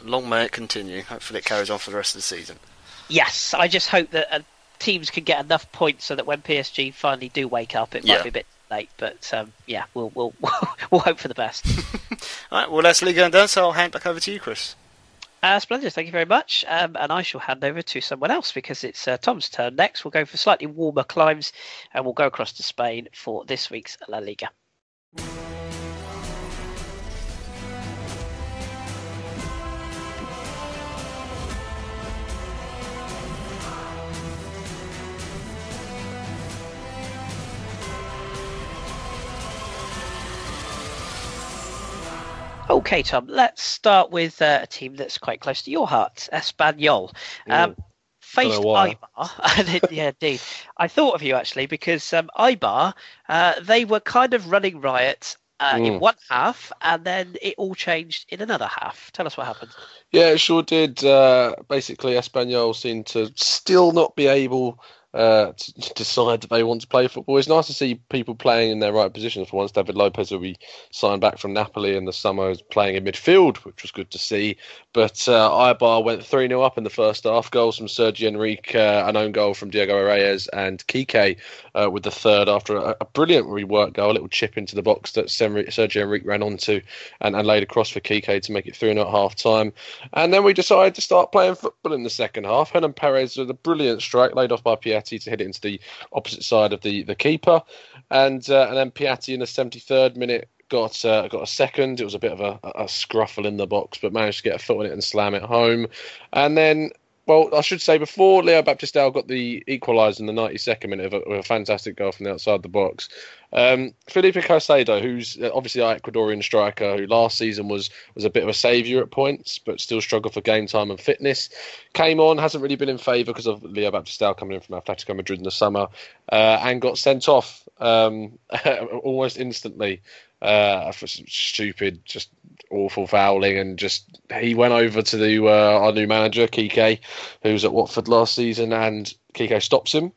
long may it continue. Hopefully it carries on for the rest of the season. Yes, I just hope that teams can get enough points so that when PSG finally do wake up, it might be a bit late. But we'll we'll hope for the best. All right, well, that's Liga done, so I'll hand back over to you, Kris. Splendid, thank you very much. And I shall hand over to someone else because it's Tom's turn next. We'll go for slightly warmer climes and we'll go across to Spain for this week's La Liga. Okay, Tom, let's start with a team that's quite close to your heart, Espanyol. Faced Eibar. Yeah, indeed. I thought of you, actually, because Eibar, they were kind of running riot in one half, and then it all changed in another half. Tell us what happened. Yeah, it sure did. Basically, Espanyol seemed to still not be able to decide that they want to play football. It's nice to see people playing in their right positions. For once, David Lopez, who we signed back from Napoli in the summer, was playing in midfield, which was good to see. But Eibar went 3-0 up in the first half. Goals from Sergio Enrique, an own goal from Diego Reyes, and Kike with the third after a brilliant rework goal, a little chip into the box that Sergio Enrique ran onto and laid across for Kike to make it 3-0 at half time. And then we decided to start playing football in the second half. Hernan Perez with a brilliant strike laid off by Piatti to hit it into the opposite side of the keeper. And then Piatti in the 73rd minute got a second. It was a bit of a scruffle in the box, but managed to get a foot on it and slam it home. And then, well, I should say, before Leo Baptistao got the equaliser in the 92nd minute with a fantastic goal from the outside the box, Felipe Caicedo, who's obviously our Ecuadorian striker, who last season was a bit of a saviour at points, but still struggled for game time and fitness, came on, hasn't really been in favour because of Leo Baptistao coming in from Atletico Madrid in the summer, and got sent off almost instantly for some stupid, just awful fouling, and just he went over to our new manager, Kike, who was at Watford last season, and Kike stops him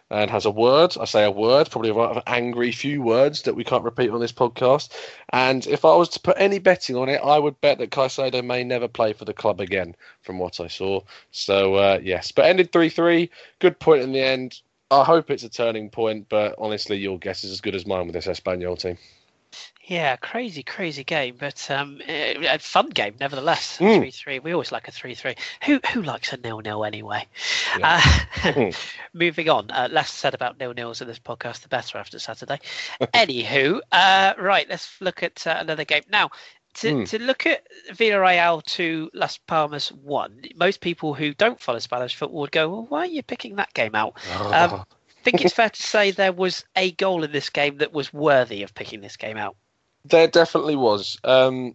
and has a word. I say a word, probably an angry few words that we can't repeat on this podcast. And if I was to put any betting on it, I would bet that Caicedo may never play for the club again, from what I saw. So, yes. But ended 3-3. Good point in the end. I hope it's a turning point, but honestly, your guess is as good as mine with this Espanyol team. Yeah, crazy game, but a fun game nevertheless. 3-3. We always like a 3-3. Who likes a 0-0 anyway? Yeah. Moving on. Less said about 0-0s in this podcast, the better after Saturday. Anywho, right, let's look at another game now. To look at Villarreal 2, Las Palmas 1, most people who don't follow Spanish football would go, well, why are you picking that game out? I think it's fair to say there was a goal in this game that was worthy of picking this game out. There definitely was. I'm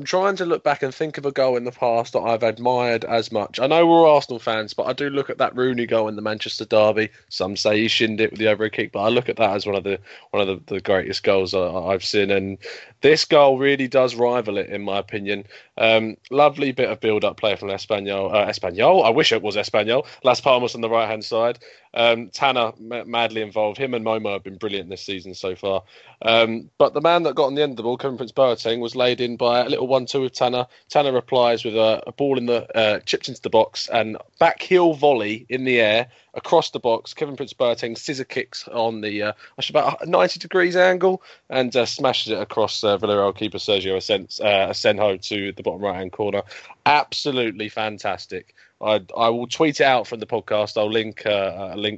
trying to look back and think of a goal in the past that I've admired as much. I know we're Arsenal fans, but I do look at that Rooney goal in the Manchester derby. Some say he shinned it with the overhead kick, but I look at that as one of the greatest goals I've seen. And this goal really does rival it, in my opinion. Lovely bit of build-up play from Espanyol. I wish it was Espanyol. Las Palmas on the right-hand side. Tanner madly involved. Him and Momo have been brilliant this season so far. But the man that got on the end of the ball, Kevin Prince Boateng, was laid in by a little 1-2 with Tanner. Tanner replies with a ball in the chipped into the box and back heel volley in the air across the box. Kevin Prince Boateng scissor kicks on the about a 90 degrees angle and smashes it across Villarreal keeper Sergio Asenjo to the bottom right hand corner. Absolutely fantastic. I will tweet it out from the podcast. I'll link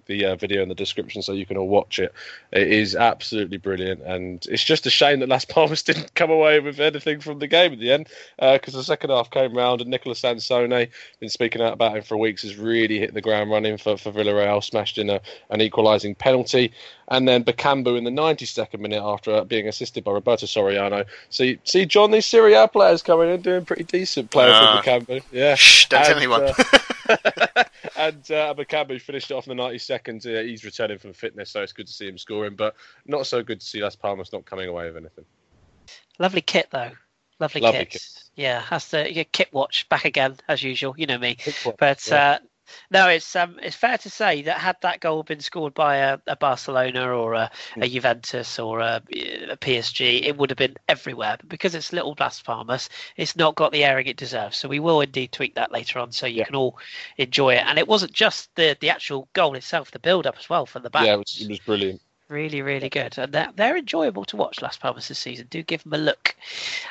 the video in the description so you can all watch it. It is absolutely brilliant, and it's just a shame that Las Palmas didn't come away with anything from the game at the end, because the second half came round and Nicolas Sansone, been speaking out about him for weeks, has really hit the ground running for Villarreal, smashed in an equalising penalty. And then Bakambu in the 92nd minute after being assisted by Roberto Soriano. See, John, these Serie A players coming in doing pretty decent players with Bakambu. Yeah. Shh, don't tell anyone. And Bakambu finished it off in the 92nd. He's returning from fitness, so it's good to see him scoring, but not so good to see Las Palmas not coming away with anything. Lovely kit, though. Lovely kit. Yeah, has to kit watch back again, as usual. You know me. But no, it's fair to say that had that goal been scored by a Barcelona or a Juventus or a PSG, it would have been everywhere. But because it's little Las Palmas, it's not got the airing it deserves. So we will indeed tweet that later on, so you can all enjoy it. And it wasn't just the actual goal itself, the build-up as well from the back. Yeah, it was brilliant. Really, really good. And they're enjoyable to watch, Las Palmas, this season. Do give them a look.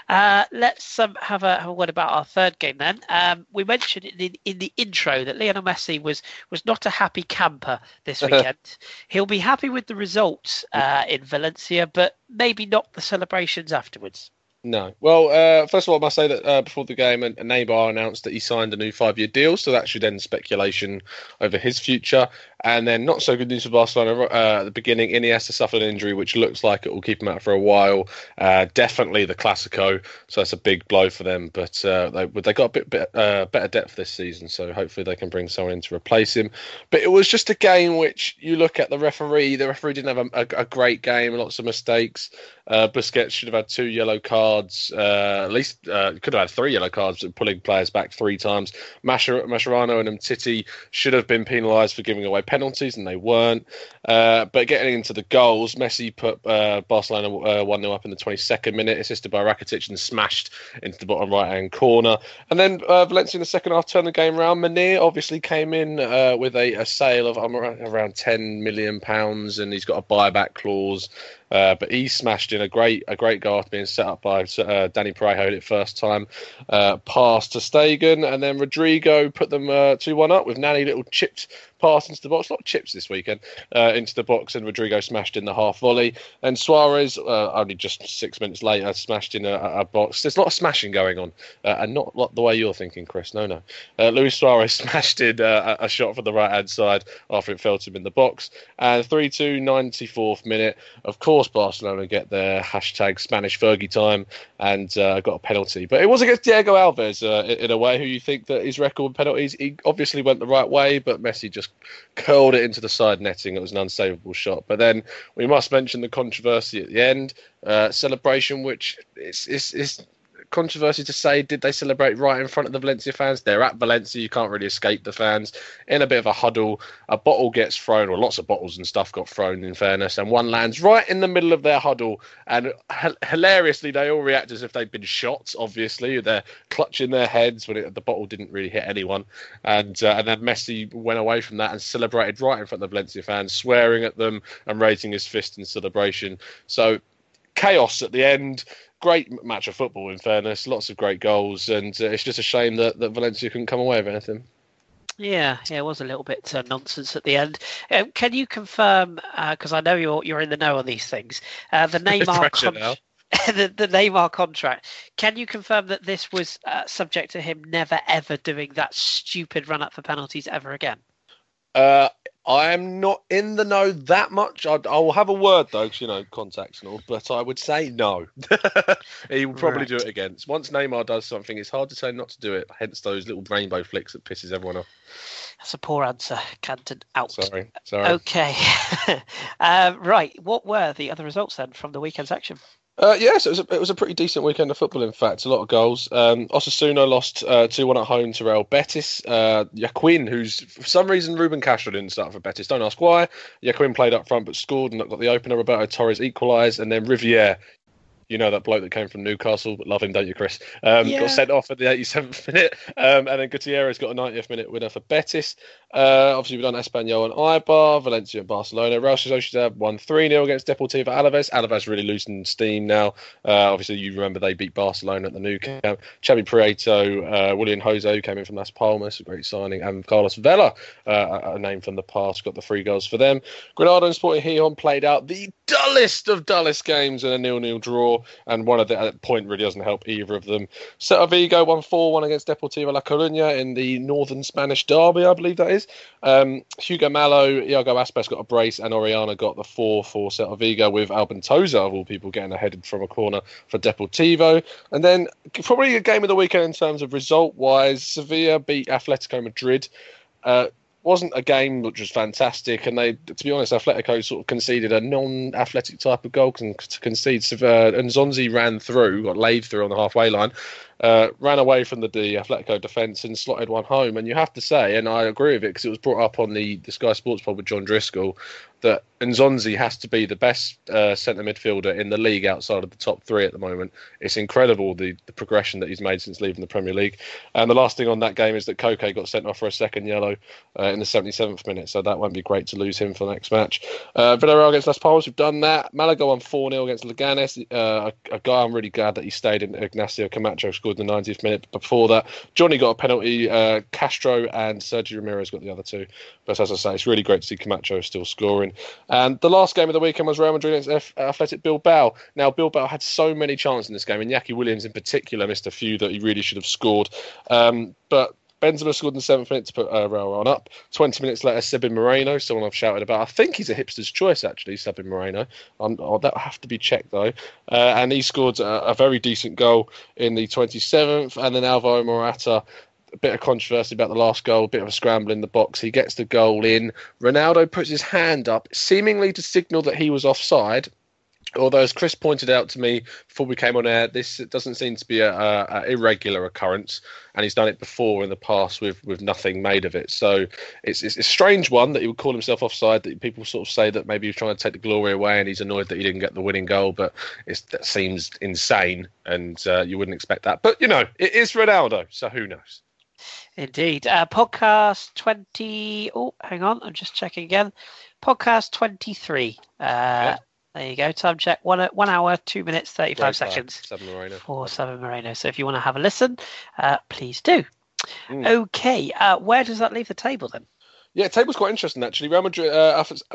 Let's have a word about our third game then. We mentioned in the intro that Lionel Messi was not a happy camper this weekend. He'll be happy with the results in Valencia, but maybe not the celebrations afterwards. No. Well, first of all, I must say that before the game, Neymar announced that he signed a new 5-year deal, so that should end speculation over his future. And then not so good news for Barcelona at the beginning. Iniesta suffered an injury, which looks like it will keep him out for a while. Definitely the Clasico, so that's a big blow for them. But they got a bit better depth this season, so hopefully they can bring someone in to replace him. But it was just a game which you look at the referee. The referee didn't have a great game, lots of mistakes. Busquets should have had 2 yellow cards. At least could have had 3 yellow cards, pulling players back 3 times. Mascherano and Umtiti should have been penalised for giving away penalties, and they weren't. But getting into the goals, Messi put Barcelona 1-0 up in the 22nd minute, assisted by Rakitic, and smashed into the bottom right-hand corner. And then Valencia in the second half turned the game around. Manir obviously came in with a sale of around £10 million, and he's got a buyback clause. But he smashed in a great goal after being set up by Danny Parejo at first time. Pass to Stegen, and then Rodrigo put them 2-1 up with Nani little chipped pass into the box. A lot of chips this weekend into the box, and Rodrigo smashed in the half volley. And Suarez, only just 6 minutes later, smashed in a box. There's a lot of smashing going on, and not the way you're thinking, Chris. No. Luis Suarez smashed in a shot from the right-hand side after it fell to him in the box. And 3-2, 94th minute. Of course, Barcelona get their hashtag Spanish Fergie time and got a penalty. But it was against Diego Alves in a way, who you think that his record with penalties, he obviously went the right way, but Messi just curled it into the side netting. It was an unsavable shot. But then we must mention the controversy at the end. Celebration, which is controversy to say, did they celebrate right in front of the Valencia fans? They're at Valencia, you can't really escape the fans. In a bit of a huddle, a bottle gets thrown, or lots of bottles and stuff got thrown, in fairness, and one lands right in the middle of their huddle, and hilariously they all react as if they'd been shot. Obviously they're clutching their heads when the bottle didn't really hit anyone, and then Messi went away from that and celebrated right in front of the Valencia fans, swearing at them and raising his fist in celebration. So chaos at the end. Great match of football, in fairness. Lots of great goals, and it's just a shame that Valencia couldn't come away with anything. Yeah, it was a little bit nonsense at the end. Can you confirm, because I know you're in the know on these things, the Neymar the Neymar contract. Can you confirm that this was subject to him never ever doing that stupid run up for penalties ever again? I'm not in the know that much. I'll have a word though, because contacts and all. But I would say no. He will probably do it again. Once Neymar does something, it's hard to say not to do it. Hence those little rainbow flicks that pisses everyone off. That's a poor answer. Canton out. Sorry. Okay. Right. What were the other results then from the weekend's action? Yes, it was a pretty decent weekend of football, in fact. A lot of goals. Osasuna lost 2-1 at home to Real Betis. Yaquin, who's, for some reason, Ruben Castro didn't start for Betis. Don't ask why. Yaquin played up front but scored and got the opener. Roberto Torres equalised. And then Riviere, that bloke that came from Newcastle, but love him, don't you, Chris? Got sent off at the 87th minute. And then Gutierrez got a 90th minute winner for Betis. Obviously, we've done Espanyol and Eibar, Valencia and Barcelona. Real Sociedad won 3-0 against Deportivo Alaves. Alaves really loosened steam now. Obviously, you remember they beat Barcelona at the Nou Camp. Xavi Prieto, William Jose, who came in from Las Palmas, a great signing, and Carlos Vela, a name from the past, got the 3 goals for them. Granada and Sporting Gijón played out the dullest of dullest games in a 0-0 draw, and one of the at point really doesn't help either of them. Celta Vigo won 4-1 against Deportivo La Coruña in the northern Spanish derby, I believe that is. Hugo Malo, Iago Aspas got a brace, and Oriana got the 4 for Celta Vigo, with Albentosa, of all people, getting ahead from a corner for Deportivo. And then probably a game of the weekend in terms of result-wise, Sevilla beat Atletico Madrid. Wasn't a game which was fantastic, and they, to be honest, Atletico sort of conceded a non-athletic type of goal to concede. And Nzonzi ran through, got laid through on the halfway line, ran away from the Atletico defence and slotted one home. And you have to say, and I agree with it because it was brought up on the Sky Sports pod with John Driscoll, that Nzonzi has to be the best centre midfielder in the league outside of the top 3 at the moment. It's incredible the progression that he's made since leaving the Premier League. And the last thing on that game is that Koke got sent off for a second yellow in the 77th minute, so that won't be great to lose him for the next match. Villarreal against Las Palmas, we've done that. Malaga won 4-0 against Leganes. A guy I'm really glad that he stayed in, Ignacio Camacho, scored in the 90th minute. Before that, Johnny got a penalty, Castro and Sergio Ramirez got the other 2. But as I say, it's really great to see Camacho still scoring. And the last game of the weekend was Real Madrid against Athletic Bilbao. Now, Bilbao had so many chances in this game, and Iñaki Williams in particular missed a few that he really should have scored. But Benzema scored in the 7th minute to put Real on up. 20 minutes later, Sebin Moreno, someone I've shouted about. I think he's a hipster's choice, actually, Sebin Moreno. That'll have to be checked, though. And he scored a very decent goal in the 27th. And then Alvaro Morata, a bit of controversy about the last goal, a bit of a scramble in the box. He gets the goal in. Ronaldo puts his hand up, seemingly to signal that he was offside. Although, as Kris pointed out to me before we came on air, this doesn't seem to be a irregular occurrence, and he's done it before in the past with nothing made of it. So it's a strange one that he would call himself offside, that people sort of say that maybe he's trying to take the glory away and he's annoyed that he didn't get the winning goal, but that seems insane, and you wouldn't expect that. But, it is Ronaldo, so who knows? Indeed. Podcast 20... Oh, hang on, I'm just checking again. Podcast 23. Yeah. There you go. Time check. 1 hour, 2 minutes, 35 seconds. Seven Moreno. For Seven Moreno. So if you want to have a listen, please do. Okay. Where does that leave the table then? Yeah, table's quite interesting, actually. Real Madrid,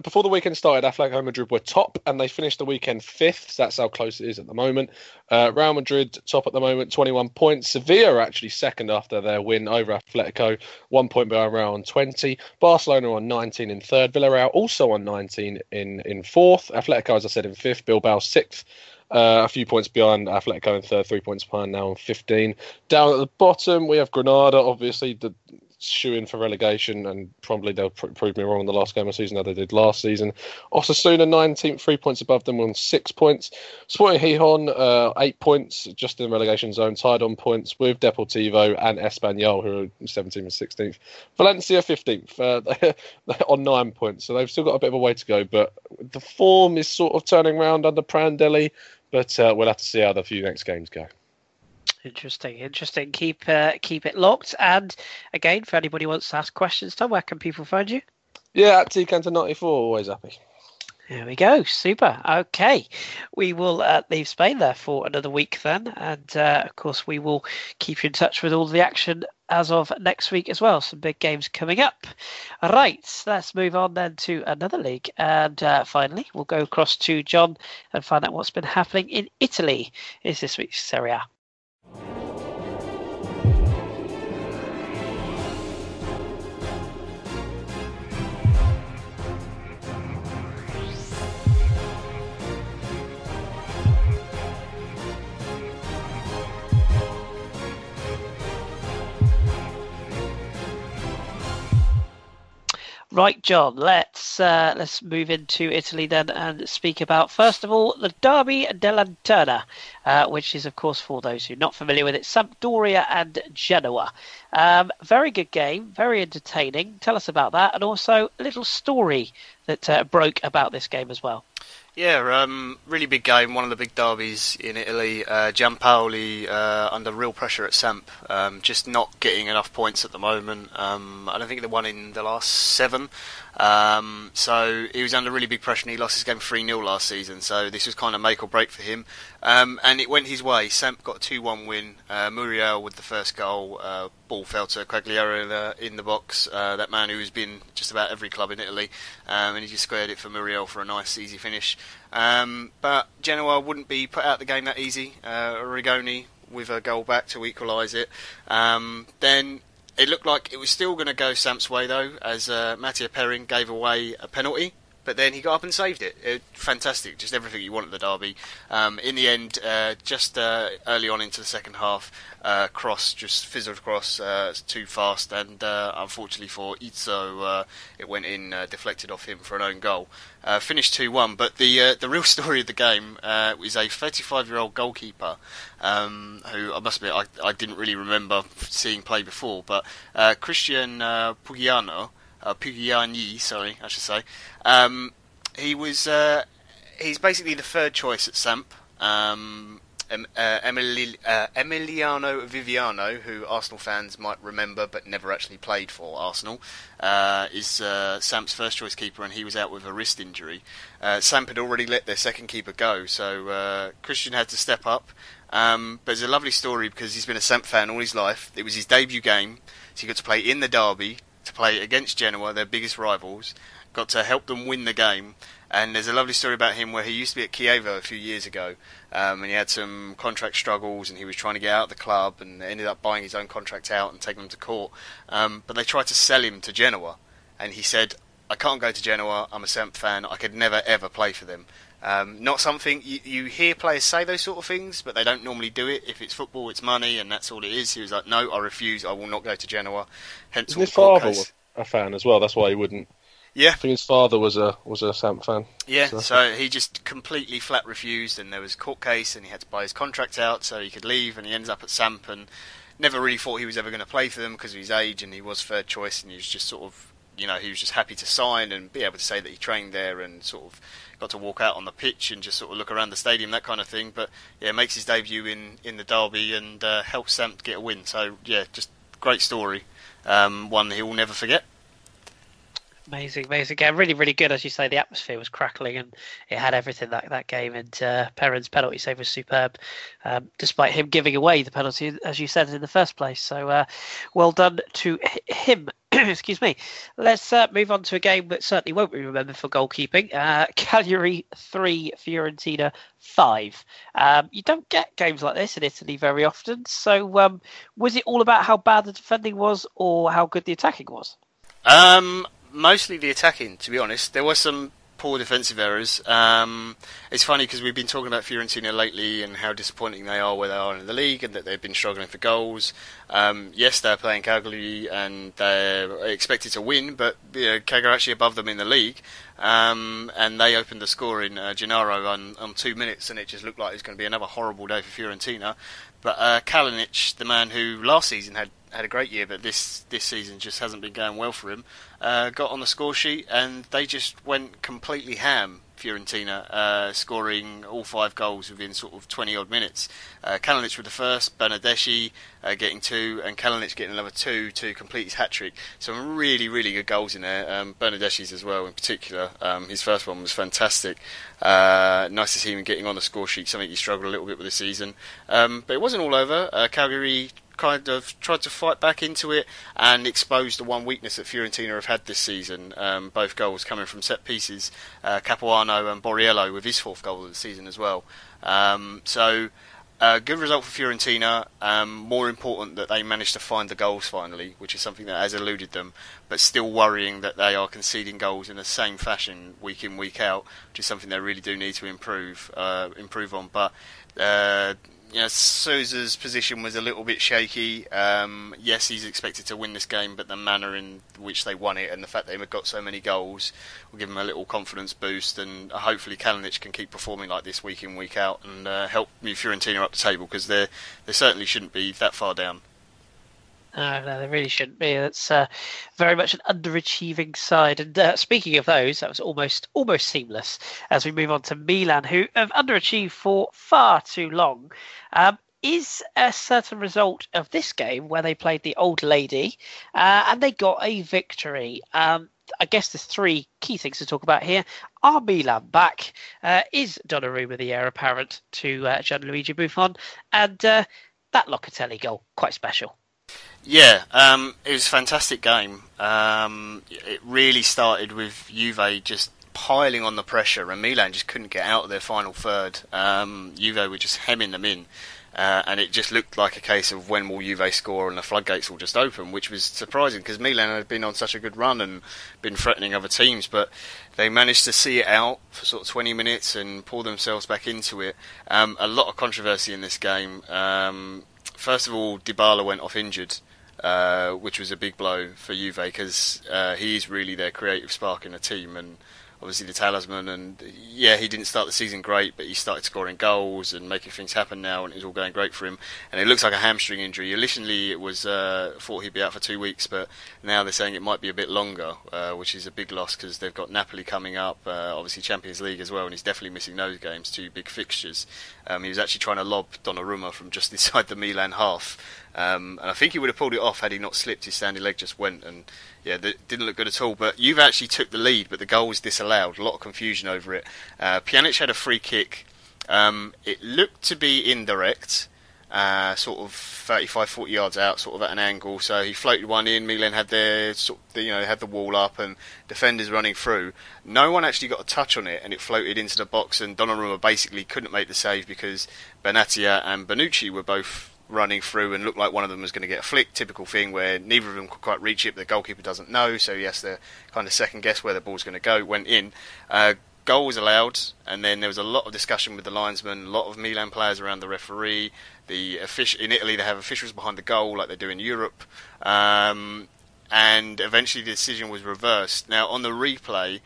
before the weekend started, Atletico Madrid were top, and they finished the weekend 5th. So that's how close it is at the moment. Real Madrid top at the moment, 21 points. Sevilla are actually second after their win over Atletico, 1 point behind Real on 20. Barcelona on 19 in third. Villarreal also on 19 in fourth. Atletico, as I said, in fifth. Bilbao 6th. A few points behind Atletico in third, 3 points behind now on 15. Down at the bottom, we have Granada, obviously the shoe-in for relegation, and probably they'll prove me wrong in the last game of the season, how they did last season. Osasuna 19th, 3 points above them on 6 points. Sporting Gijón 8 points, just in the relegation zone, tied on points with Deportivo and Espanyol, who are 17th and 16th. Valencia 15th on 9 points, so they've still got a bit of a way to go, but the form is sort of turning around under Prandelli, but we'll have to see how the few next games go. Interesting. Keep it locked. And again, for anybody who wants to ask questions, Tom, where can people find you? Yeah, at TCanter94, always happy. There we go. Super. Okay. We will leave Spain there for another week then. And of course, we will keep you in touch with all the action as of next week as well. Some big games coming up. Right. Let's move on then to another league. And finally, we'll go across to John and find out what's been happening in Italy. It's this week's Serie A. Right, John, let's move into Italy then and speak about, first of all, the Derby della Lanterna, which is, of course, for those who are not familiar with it, Sampdoria and Genoa. Very good game, very entertaining. Tell us about that, and also a little story that broke about this game as well. Yeah, really big game, one of the big derbies in Italy. Giampaoli under real pressure at Samp, just not getting enough points at the moment. I don't think they won in the last 7. So he was under really big pressure, and he lost his game 3-0 last season, so this was kind of make or break for him. And it went his way. Samp got a 2-1 win. Muriel with the first goal. Ball fell to Quagliarella in the box, that man who's been just about every club in Italy, and he just squared it for Muriel for a nice easy finish. But Genoa wouldn't be put out the game that easy. Rigoni with a goal back to equalise it. Then it looked like it was still going to go Samp's way though, as Mattia Perin gave away a penalty. But then he got up and saved it. Fantastic, just everything you want at the derby. In the end, just early on into the second half, cross just fizzled across too fast, and unfortunately for Izzo, it went in, deflected off him for an own goal. Finished 2-1, but the real story of the game was a 35-year-old goalkeeper who, I must admit, I didn't really remember seeing play before, but Christian Pugliani, sorry, I should say. He's basically the third choice at Samp. Emiliano Viviano, who Arsenal fans might remember but never actually played for Arsenal, is Samp's first choice keeper, and he was out with a wrist injury. Samp had already let their second keeper go, so Christian had to step up. But it's a lovely story because he's been a Samp fan all his life. It was his debut game, so he got to play in the derby. to play against Genoa, their biggest rivals, got to help them win the game. And there's a lovely story about him where he used to be at Chievo a few years ago, and he had some contract struggles, and he was trying to get out of the club, and ended up buying his own contract out and taking them to court. But they tried to sell him to Genoa, and he said, I can't go to Genoa, I'm a Samp fan, I could never ever play for them. Not something, you hear players say those sort of things, but they don't normally do it. If it's football, it's money, and that's all it is. He was like, no, I refuse, I will not go to Genoa. Hence Isn't his father a fan as well? That's why he wouldn't. Yeah, I think his father was a Samp fan. Yeah, so he just completely flat refused, and there was a court case, and he had to buy his contract out so he could leave, and he ends up at Samp, and never really thought he was ever going to play for them because of his age, and he was third choice, and he was just sort of, he was just happy to sign and be able to say that he trained there, and sort of got to walk out on the pitch and just sort of look around the stadium, that kind of thing. But yeah, makes his debut in the derby and helps Samp get a win. So yeah, just great story, one he will never forget. Amazing. Yeah, really, really good. As you say, the atmosphere was crackling and it had everything that game. And Perrin's penalty save was superb, despite him giving away the penalty, as you said, in the first place. So well done to him. Excuse me. Let's move on to a game that certainly won't be remembered for goalkeeping. Cagliari 3, Fiorentina 5. You don't get games like this in Italy very often. So was it all about how bad the defending was or how good the attacking was? Mostly the attacking, to be honest. There were some poor defensive errors. It's funny because we've been talking about Fiorentina lately and how disappointing they are where they are in the league and that they've been struggling for goals. Yes, they're playing Cagliari and they're expected to win, but Cagliari are actually above them in the league. And they opened the score in Gennaro on 2 minutes, and it just looked like it was going to be another horrible day for Fiorentina. But Kalinic, the man who last season had a great year, but this season just hasn't been going well for him, got on the score sheet, and they just went completely ham, Fiorentina, scoring all 5 goals within sort of 20-odd minutes. Kalinic with the first, Bernardeschi getting 2, and Kalinic getting another 2 to complete his hat-trick. Some really, really good goals in there. Bernardeschi's as well, in particular. His first one was fantastic. Nice to see him getting on the score sheet, something he struggled a little bit with this season. But it wasn't all over. Cagliari kind of tried to fight back into it and expose the one weakness that Fiorentina have had this season. Both goals coming from set pieces. Capuano and Borriello with his 4th goal of the season as well. So good result for Fiorentina. More important that they managed to find the goals finally, which is something that has eluded them, but still worrying that they are conceding goals in the same fashion week in, week out, which is something they really do need to improve on. But Sousa's position was a little bit shaky. Yes, he's expected to win this game, but the manner in which they won it and the fact they've got so many goals will give them a little confidence boost, and hopefully Kalinic can keep performing like this week in, week out and help move Fiorentina up the table, because they certainly shouldn't be that far down. No, they really shouldn't be. That's very much an underachieving side. And speaking of those, that was almost seamless as we move on to Milan, who have underachieved for far too long. Is a certain result of this game where they played the old lady and they got a victory. I guess there's 3 key things to talk about here. Are Milan back? Is Donnarumma the heir apparent to Gianluigi Buffon? And that Locatelli goal, quite special. Yeah, it was a fantastic game. It really started with Juve just piling on the pressure, and Milan just couldn't get out of their final third. Juve were just hemming them in, and it just looked like a case of when will Juve score and the floodgates will just open, which was surprising because Milan had been on such a good run and been threatening other teams, but they managed to see it out for sort of 20 minutes and pull themselves back into it. A lot of controversy in this game. First of all, Dybala went off injured, which was a big blow for Juve because he's really their creative spark in the team and obviously the talisman. And yeah, he didn't start the season great, but he started scoring goals and making things happen now, and it's all going great for him. And it looks like a hamstring injury. Initially, it was thought he'd be out for 2 weeks, but now they're saying it might be a bit longer, which is a big loss because they've got Napoli coming up, obviously Champions League as well, and he's definitely missing those games, 2 big fixtures. He was actually trying to lob Donnarumma from just inside the Milan half. And I think he would have pulled it off had he not slipped. His standing leg just went, and yeah, that didn't look good at all. But Juve actually took the lead, but the goal was disallowed. A lot of confusion over it. Pjanic had a free kick. It looked to be indirect, sort of 35, 40 yards out, sort of at an angle. So he floated one in. Milan had their had the wall up and defenders running through. No one actually got a touch on it, and it floated into the box. And Donnarumma basically couldn't make the save because Benatia and Bonucci were both running through and looked like one of them was going to get a flick. Typical thing where neither of them could quite reach it, but the goalkeeper doesn't know, so he has to kind of second guess where the ball's going to go. It went in. Goal was allowed, and then there was a lot of discussion with the linesman, a lot of Milan players around the referee. In Italy, they have officials behind the goal like they do in Europe, and eventually the decision was reversed. Now on the replay,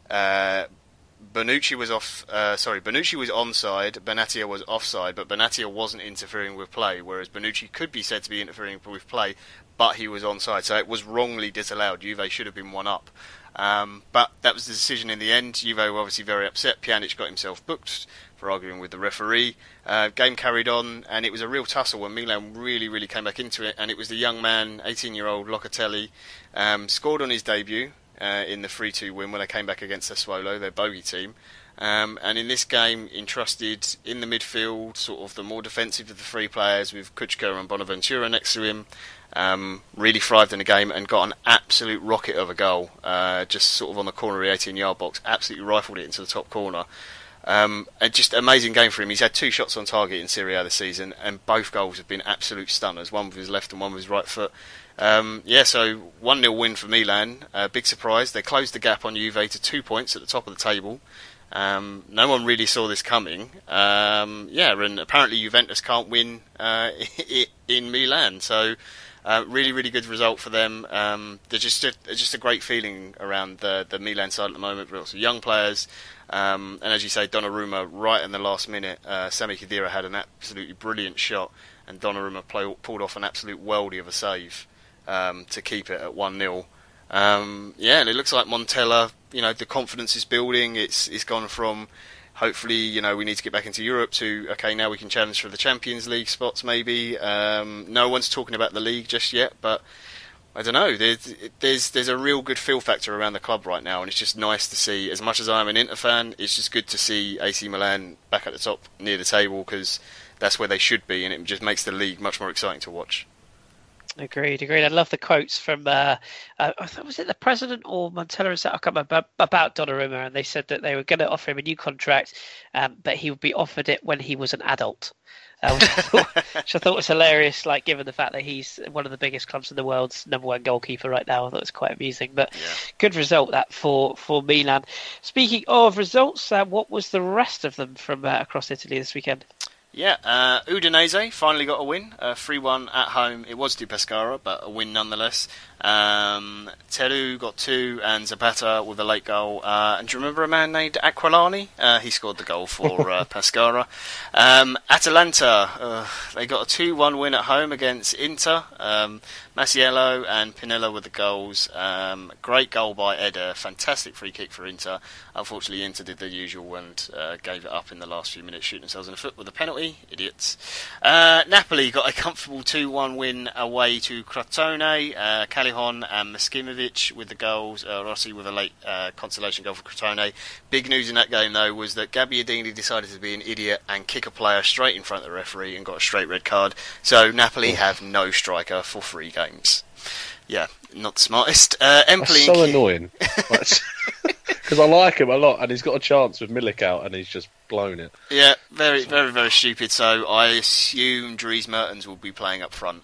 Bonucci was Bonucci was onside, Benatia was offside, but Benatia wasn't interfering with play, whereas Bonucci could be said to be interfering with play, but he was onside, so it was wrongly disallowed. Juve should have been one up. But that was the decision in the end. Juve were obviously very upset. Pjanic got himself booked for arguing with the referee. Game carried on, and it was a real tussle when Milan really, really came back into it. And it was the young man, 18-year-old Locatelli, scored on his debut in the 3-2 win when they came back against Sassuolo, their bogey team. And in this game, entrusted in the midfield, sort of the more defensive of the three players, with Kuchka and Bonaventura next to him. Really thrived in the game and got an absolute rocket of a goal, just sort of on the corner of the 18-yard box. Absolutely rifled it into the top corner. Just amazing game for him. He's had 2 shots on target in Serie A this season, and both goals have been absolute stunners. One with his left and one with his right foot. So 1-0 win for Milan. Big surprise. They closed the gap on Juve to 2 points at the top of the table. No one really saw this coming. And apparently Juventus can't win in Milan. So really, really good result for them. There's just a great feeling around the Milan side at the moment. Lots of young players. And as you say, Donnarumma, right in the last minute, Sami Khedira had an absolutely brilliant shot, and Donnarumma pulled off an absolute worldie of a save to keep it at 1-0. And it looks like Montella, the confidence is building. It's gone from hopefully, we need to get back into Europe to, okay, now we can challenge for the Champions League spots maybe. No one's talking about the league just yet, but I don't know. There's a real good feel factor around the club right now, and it's just nice to see. As much as I'm an Inter fan, it's just good to see AC Milan back at the top near the table, because that's where they should be, and it just makes the league much more exciting to watch. Agreed. I love the quotes from, was it the president or Montella? I can't remember, about Donnarumma, and they said that they were going to offer him a new contract, but he would be offered it when he was an adult. Which I thought was hilarious, like given the fact that he's one of the biggest clubs in the world's #1 goalkeeper right now. I thought it was quite amusing, but good result that for Milan. Speaking of results, what was the rest of them from across Italy this weekend? Udinese finally got a win, 3-1 at home. It was to Pescara, but a win nonetheless. Teru got 2, and Zapata with a late goal. And do you remember a man named Aquilani? He scored the goal for Pescara. Atalanta, they got a 2-1 win at home against Inter. Masiello and Pinella with the goals. Great goal by Eder. Fantastic free kick for Inter. Unfortunately, Inter did the usual and gave it up in the last few minutes, shooting themselves in the foot with a penalty. Idiots. Napoli got a comfortable 2-1 win away to Crotone. Callejon and Maskimovic with the goals. Rossi with a late consolation goal for Crotone. Big news in that game, though, was that Gabbiadini decided to be an idiot and kick a player straight in front of the referee and got a straight red card. So Napoli have no striker for 3 games. Yeah, not the smartest. Empoli. That's so annoying. Because I like him a lot, and he's got a chance with Milik out, and he's just blown it. Yeah, very, very, very stupid. So I assume Dries Mertens will be playing up front,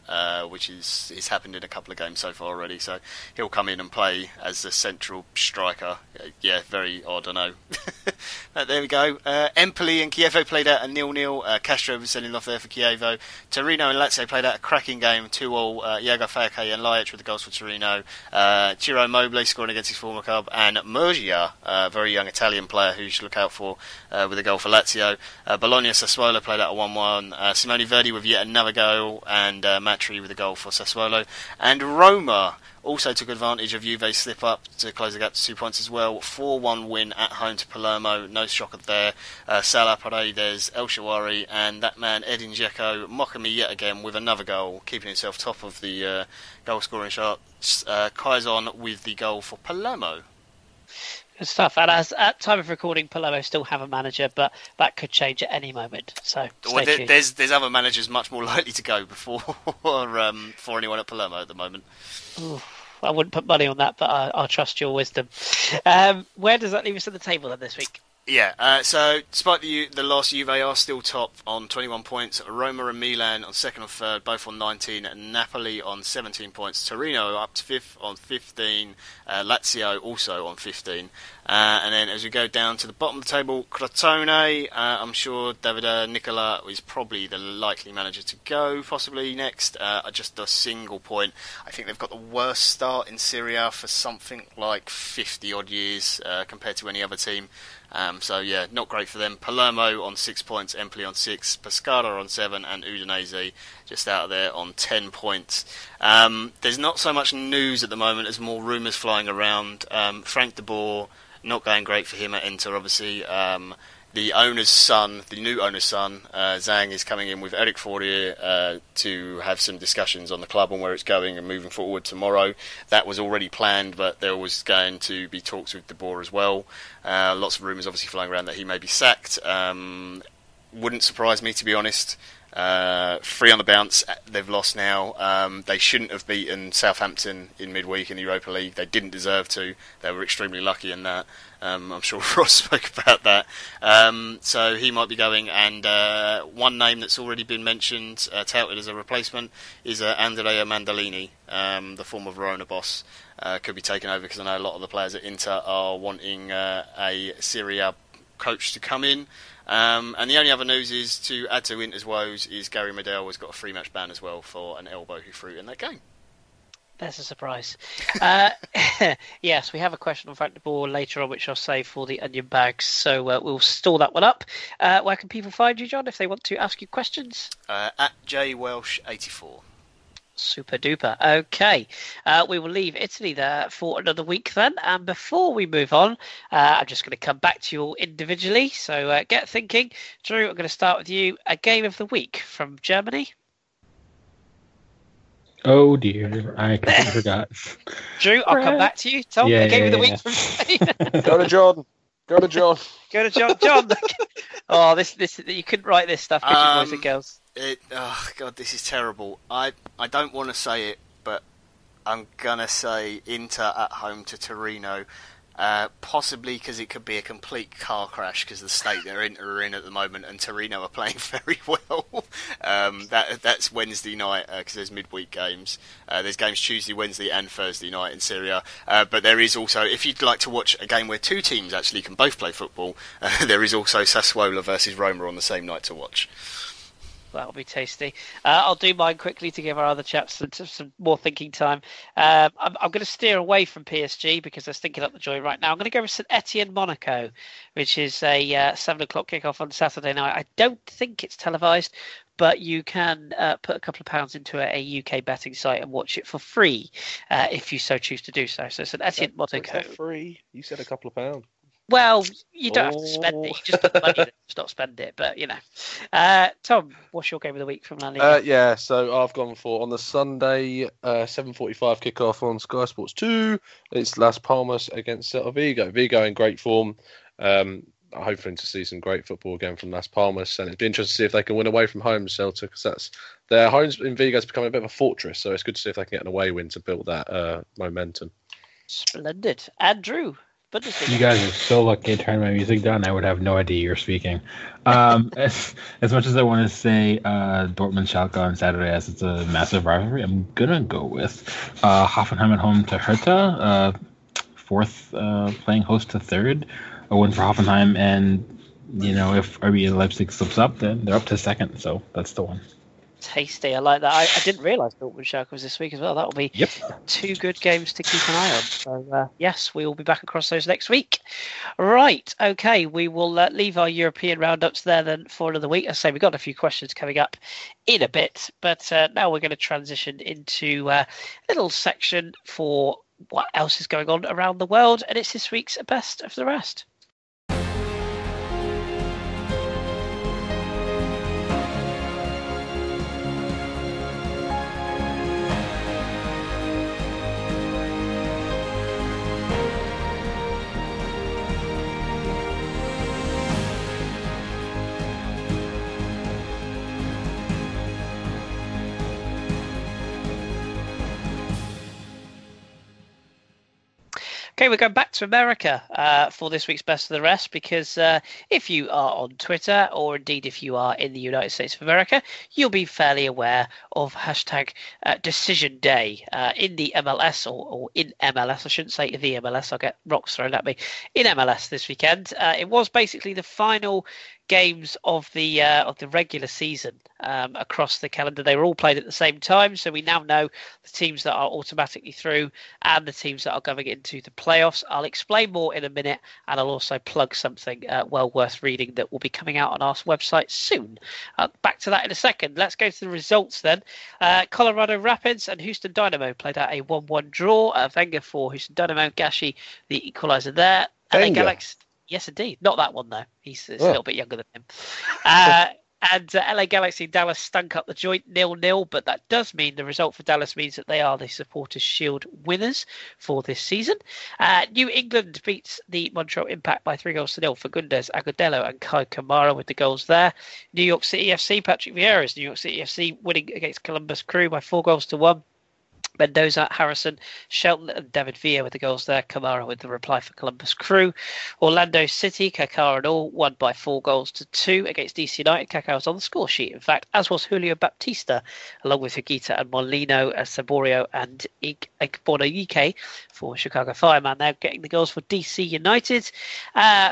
which is happened in a couple of games so far already. So he'll come in and play as the central striker. Very odd, I know. But there we go. Empoli and Chievo played out a 0-0. Castro was sending off there for Chievo. Torino and Lazio played out a cracking game, 2-2. Iago Falque and Laic with the goals for Torino. Ciro Immobile scoring against his former club, and Murgia, a very young Italian player who you should look out for, with a goal for Lazio. Bologna Sassuolo played out a 1-1. Simone Verdi with yet another goal, and Matri with a goal for Sassuolo. And Roma also took advantage of Juve's slip up to close the gap to 2 points as well. 4-1 win at home to Palermo. No shocker there. Salah, Paredes, El Shawari, and that man Edin Dzeko mocking me yet again with another goal, keeping himself top of the goal scoring charts. Kaizon with the goal for Palermo. Good stuff. And as at time of recording, Palermo still have a manager, but that could change at any moment. So there's other managers much more likely to go before for anyone at Palermo at the moment. Ooh, I wouldn't put money on that, but I'll trust your wisdom. Where does that leave us at the table then this week? Yeah, so despite the loss, Juve are still top on 21 points. Roma and Milan on second and third, both on 19, and Napoli on 17 points. Torino up to fifth on 15, Lazio also on 15. And then as we go down to the bottom of the table, Crotone, I'm sure Davide Nicola is probably the likely manager to go, possibly next. Just a single point. I think they've got the worst start in Serie for something like 50-odd years compared to any other team. So yeah, not great for them. Palermo on 6 points, Empoli on 6, Pescara on 7, and Udinese just out of there on 10 points. There's not so much news at the moment as more rumours flying around. Frank de Boer, not going great for him at Inter, obviously. The owner's son, the new owner's son, Zhang, is coming in with Eric Fourier to have some discussions on the club and where it's going and moving forward tomorrow. That was already planned, but there was going to be talks with De Boer as well. Lots of rumours obviously flying around that he may be sacked. Wouldn't surprise me, to be honest. 3 on the bounce, they've lost now. They shouldn't have beaten Southampton in midweek in the Europa League. They didn't deserve to. They were extremely lucky in that. I'm sure Ross spoke about that. So he might be going, and one name that's already been mentioned, touted as a replacement, is Andrea Mandolini, the former Verona boss. Could be taken over because I know a lot of the players at Inter are wanting a Serie coach to come in. And the only other news is, to add to Inter's woes, is Gary Medel has got a 3-match ban as well for an elbow he threw in that game. There's a surprise. Yes, we have a question on Frank de Boer later on, which I'll save for the onion bags. So we'll store that one up. Where can people find you, John, if they want to ask you questions? At jwelsh84. Super duper. Okay. We will leave Italy there for another week then. And before we move on, I'm just going to come back to you all individually. So get thinking. Drew, I'm going to start with you. A game of the week from Germany. Oh dear, I completely forgot. Drew, I'll come back to you. Tom, a game of the week from Spain. Go to John. Go to John. Go to John. John. Oh, this you couldn't write this stuff, could you, boys and girls? Oh God, this is terrible. I don't want to say it, but I'm gonna say Inter at home to Torino. Possibly because it could be a complete car crash because of the state they're in at the moment, and Torino are playing very well. That's Wednesday night because there's midweek games. There's games Tuesday, Wednesday, and Thursday night in Serie. But there is also, if you'd like to watch a game where 2 teams actually can both play football, there is also Sassuolo versus Roma on the same night to watch. That'll be tasty. I'll do mine quickly to give our other chaps some more thinking time. I'm going to steer away from PSG because they're stinking up the joint right now. I'm going to go with St Etienne Monaco, which is a 7 o'clock kickoff on Saturday night. I don't think it's televised, but you can put a couple of pounds into a UK betting site and watch it for free if you so choose to do so. So St Etienne Monaco. Is that free? You said a couple of pounds. Well, you don't have to spend it. You just put the money in, just not spend it. But, you know. Tom, what's your game of the week from La Liga? Yeah, so I've gone for, on the Sunday, 7:45 kickoff on Sky Sports 2. It's Las Palmas against Celta Vigo. Vigo in great form. I'm hoping to see some great football again from Las Palmas. And it'd be interesting to see if they can win away from home, Celta, because that's their homes in Vigo's becoming a bit of a fortress. So it's good to see if they can get an away win to build that momentum. Splendid. Andrew. You guys are so lucky to turn my music down. I would have no idea you're speaking. As much as I want to say Dortmund Schalke on Saturday, as it's a massive rivalry, I'm gonna go with Hoffenheim at home to Hertha, fourth playing host to third, a win for Hoffenheim, and you know if RB Leipzig slips up, then they're up to second. So that's the one. Tasty, I like that. I didn't realise Dortmund Schalke was this week as well. That'll be 2 good games to keep an eye on. So yes, we will be back across those next week. Right, okay, we will leave our European roundups there then for another week. As I say, we've got a few questions coming up in a bit, but now we're going to transition into a little section for what else is going on around the world, and it's this week's Best of the Rest. Okay, we're going back to America for this week's Best of the Rest because if you are on Twitter or indeed if you are in the United States of America, you'll be fairly aware of hashtag Decision Day in the MLS or in MLS. I shouldn't say the MLS. I'll get rocks thrown at me. In MLS this weekend, it was basically the final games of the regular season across the calendar. They were all played at the same time, so we now know the teams that are automatically through and the teams that are going into the playoffs. I'll explain more in a minute, and I'll also plug something well worth reading that will be coming out on our website soon. Back to that in a second. Let's go to the results then. Colorado Rapids and Houston Dynamo played out a 1-1 draw. Wenger for Houston Dynamo, Gashi the equaliser there. LA Galaxy. Yes, indeed. Not that one, though. He's a little bit younger than him. And LA Galaxy and Dallas stunk up the joint 0-0, but that does mean the result for Dallas means that they are the Supporters' Shield winners for this season. New England beats the Montreal Impact by 3-0 for Gundes, Agudelo and Kai Kamara with the goals there. New York City FC, Patrick Vieira's New York City FC winning against Columbus Crew by 4-1. Mendoza, Harrison, Shelton and David Villa with the goals there. Kamara with the reply for Columbus Crew. Orlando City, Kaká and all, won by 4-2 against DC United. Kaká was on the score sheet, in fact, as was Julio Baptista, along with Higuita and Molino, Saborio and Igbonoike for Chicago Fire. Man, they're getting the goals for DC United.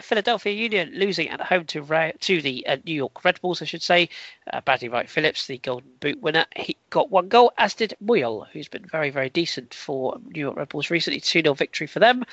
Philadelphia Union losing at home to the New York Red Bulls, I should say. Badly Wright Phillips, the Golden Boot winner, he got one goal, as did Muyol, who's been very, very decent for New York Red Bulls recently. 2-0 victory for them.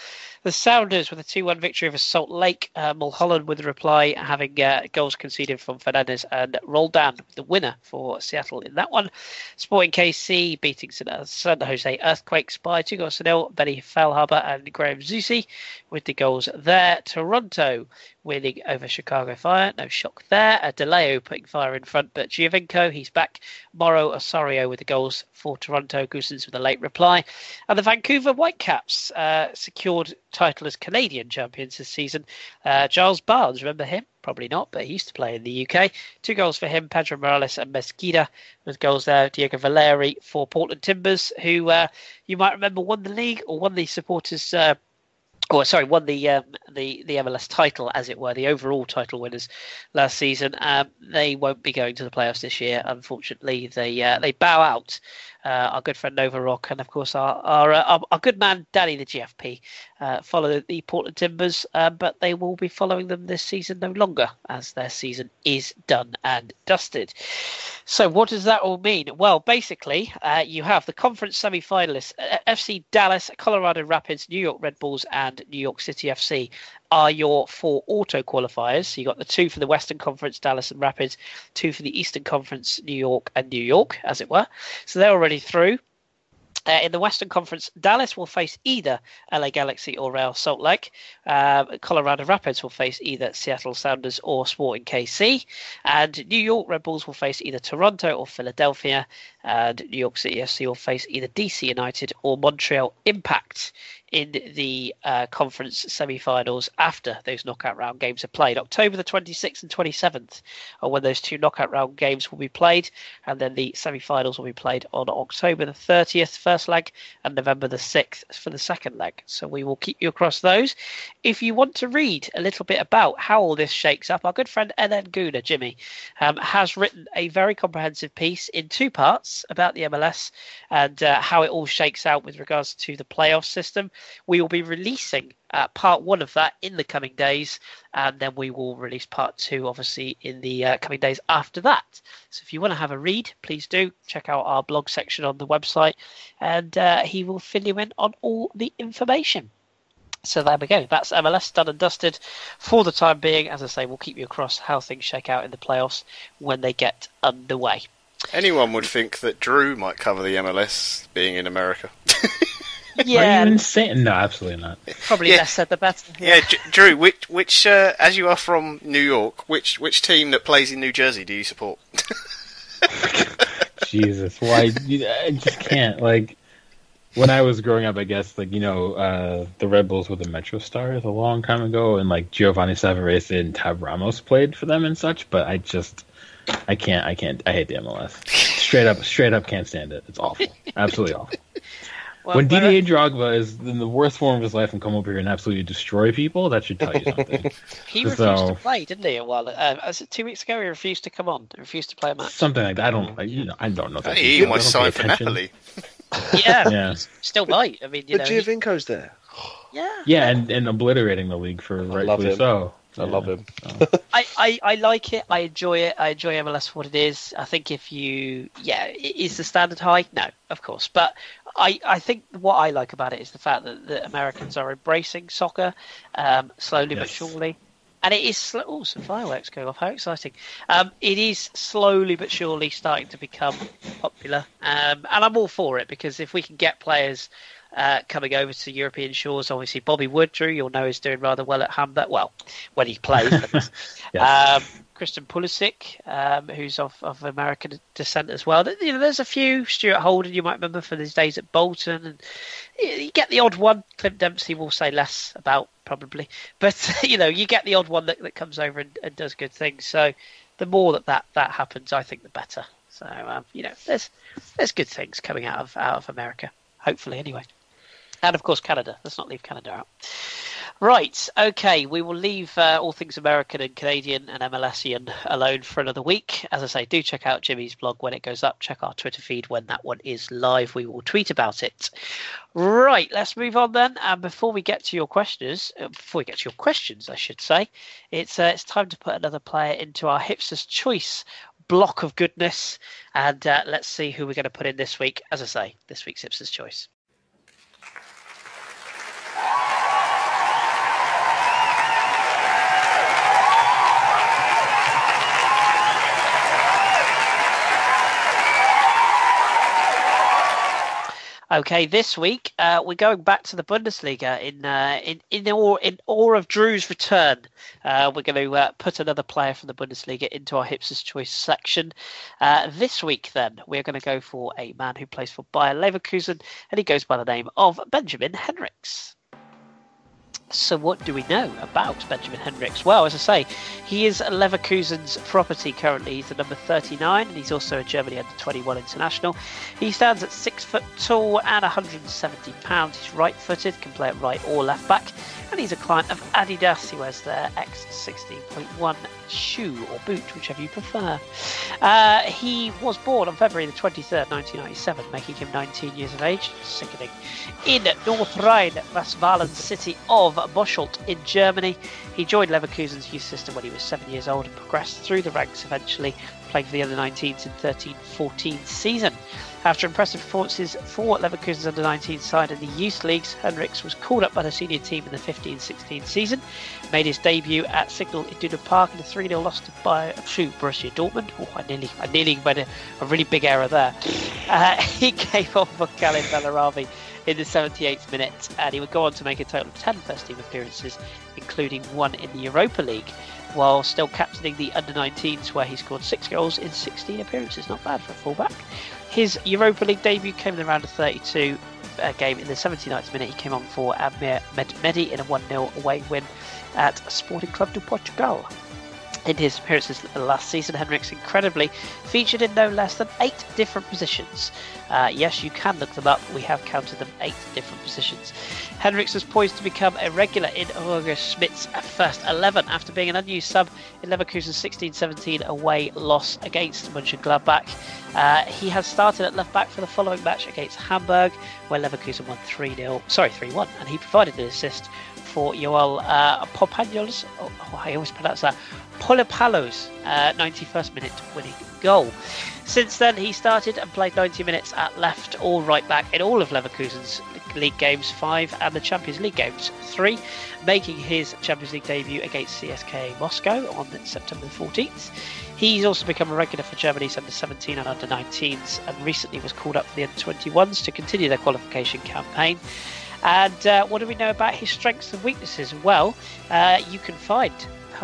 The Sounders with a 2-1 victory over Salt Lake. Mulholland with the reply, having goals conceded from Fernandez and Roldan, the winner for Seattle in that one. Sporting KC beating San Jose Earthquakes by 2-0. Benny Fellhaber and Graham Zusi with the goals there. Toronto winning over Chicago Fire. No shock there. DeLeo putting Fire in front, but Giovinco, he's back. Morrow Osorio with the goals for Toronto. Goosens with a late reply. And the Vancouver Whitecaps secured title as Canadian champions this season. Giles Barnes, remember him? Probably not, but he used to play in the UK. 2 goals for him, Pedro Morales and Mesquita with goals there. Diego Valeri for Portland Timbers, who you might remember won the league or won the supporters won the MLS title, as it were, the overall title winners last season. They won't be going to the playoffs this year, unfortunately. They bow out. Our good friend Nova Rock and, of course, our good man Danny, the GFP, follow the Portland Timbers, but they will be following them this season no longer, as their season is done and dusted. So what does that all mean? Well, basically, you have the conference semi-finalists, FC Dallas, Colorado Rapids, New York Red Bulls, and New York City FC are your 4 auto qualifiers. So you got the 2 for the Western Conference, Dallas and Rapids, 2 for the Eastern Conference, New York and New York, as it were. So they're already through. In the Western Conference, Dallas will face either LA Galaxy or Real Salt Lake. Colorado Rapids will face either Seattle Sounders or Sporting KC. And New York Red Bulls will face either Toronto or Philadelphia. And New York City FC will face either DC United or Montreal Impact in the conference semi-finals after those knockout round games are played. October the 26th and 27th are when those 2 knockout round games will be played, and then the semi-finals will be played on October the 30th, first leg, and November the 6th for the second leg. So we will keep you across those. If you want to read a little bit about how all this shakes up, our good friend NN Guna, Jimmy, has written a very comprehensive piece in 2 parts about the MLS and how it all shakes out with regards to the playoff system. We will be releasing part 1 of that in the coming days, and then we will release part 2, obviously, in the coming days after that. So if you want to have a read, please do check out our blog section on the website, and he will fill you in on all the information. So there we go. That's MLS done and dusted for the time being. As I say, we'll keep you across how things shake out in the playoffs when they get underway. Anyone would think that Drew might cover the MLS, being in America. Yeah, Are you insane? No, absolutely not. Probably less said the better. Yeah, Drew, which as you are from New York, which team that plays in New Jersey do you support? Jesus, why? I just can't. Like, when I was growing up, I guess, the Red Bulls were the Metro Stars a long time ago, and like Giovanni Savarese and Tab Ramos played for them and such. But I can't. I hate the MLS. Straight up, can't stand it. It's awful. Absolutely awful. When Didier Drogba is in the worst form of his life and come over here and absolutely destroy people, that should tell you something. He refused to play, didn't he? Well, was it 2 weeks ago? He refused to come on. He refused to play a match. Something like that. I don't know. That he might sign for Napoli. Yeah, still might. I mean, but Giovinco's there. Yeah, and obliterating the league for rightfully so. I love him. I like it. I enjoy it. I enjoy MLS for what it is. I think is the standard high? No, of course. But I think what I like about it is the fact that the Americans are embracing soccer slowly but surely. And it is some fireworks going off. How exciting! It is slowly but surely starting to become popular, and I'm all for it because if we can get players coming over to European shores, obviously Bobby Wood, Drew, you'll know, is doing rather well at Hamburg. Well, when he plays. Christian Pulisic, who's of American descent as well. There's a few. Stuart Holden, you might remember from his days at Bolton, and you get the odd one. Clint Dempsey will say less about probably, but you get the odd one that comes over and does good things. So the more that happens, I think the better. So there's good things coming out of America, hopefully anyway. And of course Canada. Let's not leave Canada out. Right, okay, we will leave all things American and Canadian and MLSian alone for another week. As I say, do check out Jimmy's blog when it goes up. Check our Twitter feed when that one is live. We will tweet about it. Right, let's move on then. And before we get to your questions, I should say, it's time to put another player into our Hipsters Choice block of goodness. And let's see who we're going to put in this week. As I say, this week's Hipsters Choice. Okay, this week we're going back to the Bundesliga in awe of Drew's return. We're going to put another player from the Bundesliga into our Hipsters Choice section. This week, then, we're going to go for a man who plays for Bayer Leverkusen, and he goes by the name of Benjamin Henrichs. So what do we know about Benjamin Henrichs? Well, as I say, he is Leverkusen's property currently. He's the number 39, and he's also a Germany under-21 international. He stands at 6 foot tall and 170 pounds. He's right-footed, can play at right or left back, and he's a client of Adidas. He wears their X16.1 shoe or boot, whichever you prefer. He was born on February the 23rd, 1997, making him 19 years of age. Sickening. In North Rhine-Westphalen's city of Bocholt in Germany. He joined Leverkusen's youth system when he was 7 years old and progressed through the ranks eventually, playing for the under-19s in 13-14 season. After impressive performances for Leverkusen's under-19 side in the youth leagues, Henrichs was called up by the senior team in the 15-16 season, made his debut at Signal Iduna Park in a 3-0 loss to Borussia Dortmund. Oh, I nearly made a really big error there. He came on for Kalin Bellarabi in the 78th minute, and he would go on to make a total of 10 first-team appearances, including one in the Europa League, while still captaining the under-19s, where he scored 6 goals in 16 appearances. Not bad for a fullback. His Europa League debut came in the round of 32 game in the 79th minute. He came on for Admir Medmedi in a 1-0 away win at Sporting Club de Portugal. In his appearances last season, Henrichs incredibly featured in no less than 8 different positions. Yes, you can look them up. We have counted them 8 different positions. Henrichs was poised to become a regular in Roger Schmidt's first 11 after being an unused sub in Leverkusen's 16-17 away loss against Mönchengladbach. He has started at left back for the following match against Hamburg, where Leverkusen won 3-1, and he provided an assist for Joel Popalos. I always pronounce that. Polopalo's 91st minute winning goal. Since then, he started and played 90 minutes at left or right back in all of Leverkusen's league games 5 and the Champions League games 3, making his Champions League debut against CSKA Moscow on September 14th. He's also become a regular for Germany's under-17 and under-19s, and recently was called up for the under-21s to continue their qualification campaign. And what do we know about his strengths and weaknesses? Well, you can find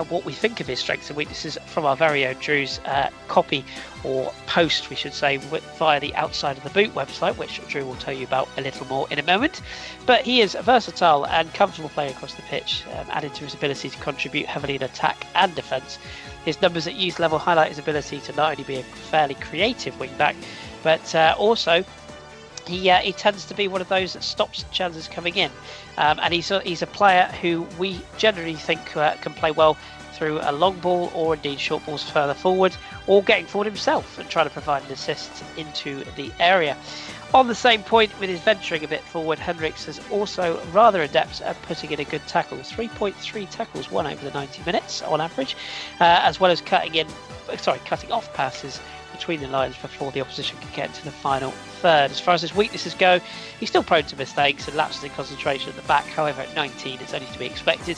what we think of his strengths and weaknesses from our very own Drew's copy or post, we should say, via the Outside of the Boot website, which Drew will tell you about a little more in a moment. But he is a versatile and comfortable player across the pitch, added to his ability to contribute heavily in attack and defence. His numbers at youth level highlight his ability to not only be a fairly creative wing-back, but also he tends to be one of those that stops chances coming in, and he's a player who we generally think can play well through a long ball or indeed short balls further forward, or getting forward himself and trying to provide an assist into the area. On the same point, with his venturing a bit forward, Hendricks is also rather adept at putting in a good tackle. 3.3 tackles won over the 90 minutes on average, as well as cutting off passes between the lines before the opposition can get into the final third. As far as his weaknesses go, he's still prone to mistakes and lapses in concentration at the back. However, at 19, it's only to be expected.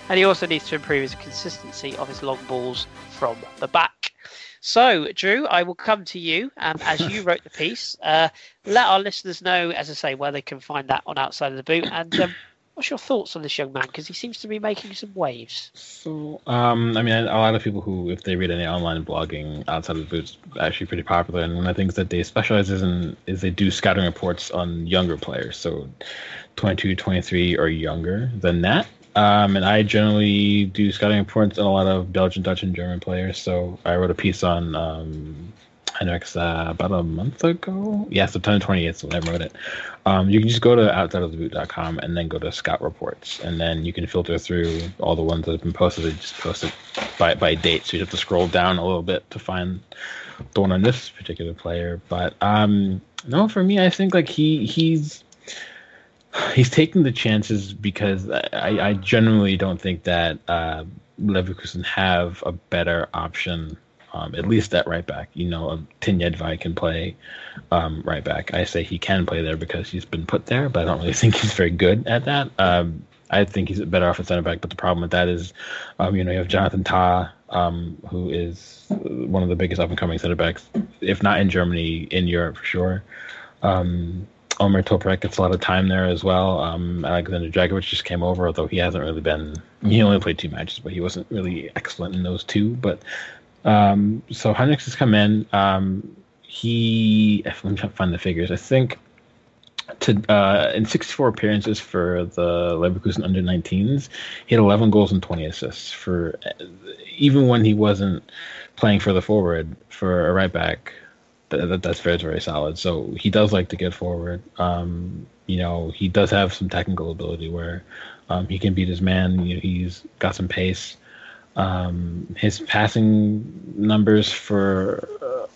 And he also needs to improve his consistency of his long balls from the back. So, Drew, I will come to you. As you wrote the piece, let our listeners know, as I say, where they can find that on Outside of the Boot. And what's your thoughts on this young man? Because he seems to be making some waves. So, I mean, a lot of people who, if they read any online blogging, Outside of the Boot's actually pretty popular. And one of the things that they specialize in is they do scouting reports on younger players. So 22, 23 or younger than that. And I generally do scouting reports on a lot of Belgian, Dutch, and German players. So I wrote a piece on Hendricks about a month ago. Yeah, September 28th is when I wrote it. You can just go to outsideoftheboot.com and then go to scout reports. And then you can filter through all the ones that have been posted. They just post it by date. So you have to scroll down a little bit to find the one on this particular player. But no, for me, I think like he's taking the chances because I generally don't think that Leverkusen have a better option, at least at right back. Tinjedvai can play right back. I say he can play there because he's been put there, but I don't really think he's very good at that. I think he's better off at center back, but the problem with that is, you have Jonathan Tah, who is one of the biggest up-and-coming center backs, if not in Germany, in Europe for sure. Omer Toprak gets a lot of time there as well. Alexander Dragovic just came over, although he hasn't really been. He only played 2 matches, but he wasn't really excellent in those 2. But so Hendricks has come in. Let me try to find the figures. I think in 64 appearances for the Leverkusen under-19s, he had 11 goals and 20 assists. For even when he wasn't playing for the forward for a right back. That's very, very solid. So he does like to get forward. He does have some technical ability where he can beat his man. He's got some pace. His passing numbers for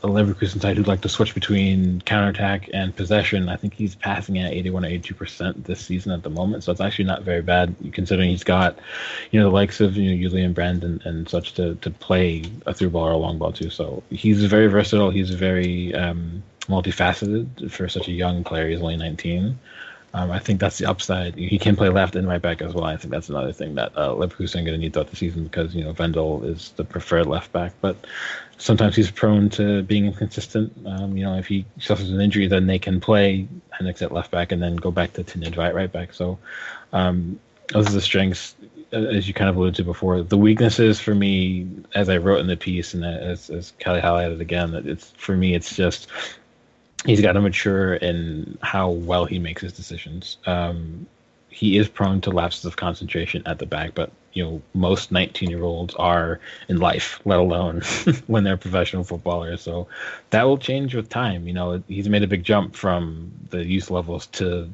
a Leverkusen side who'd like to switch between counterattack and possession, I think he's passing at 81 or 82% this season at the moment. So it's actually not very bad considering he's got, the likes of Julian Brandt and such to play a through ball or a long ball too. So he's very versatile. He's very multifaceted for such a young player. He's only 19. I think that's the upside. He can play left and right back as well. I think that's another thing that Leverkusen are going to need throughout the season because, Vendel is the preferred left back. But sometimes he's prone to being inconsistent. If he suffers an injury, then they can play Hendricks at left back and then go back to Tinjedvai at right back. So those are the strengths, as you kind of alluded to before. The weaknesses for me, as I wrote in the piece and as Kelly highlighted again, it's just he's got to mature in how well he makes his decisions. He is prone to lapses of concentration at the back, but most 19-year-olds are in life, let alone when they're professional footballers. So that will change with time. He's made a big jump from the youth levels to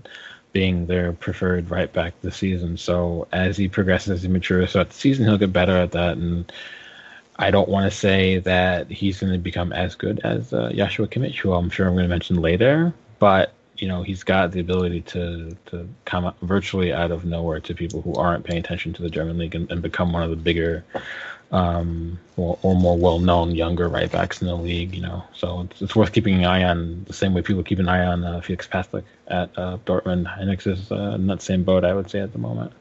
being their preferred right back this season. So as he progresses, as he matures throughout the season, he'll get better at that. And I don't want to say that he's going to become as good as Joshua Kimmich, who I'm sure I'm going to mention later, but he's got the ability to come up virtually out of nowhere to people who aren't paying attention to the German league and become one of the bigger or more well-known younger right backs in the league. So it's worth keeping an eye on the same way people keep an eye on Felix Paslick at Dortmund. Hendricks is in that same boat, I would say, at the moment.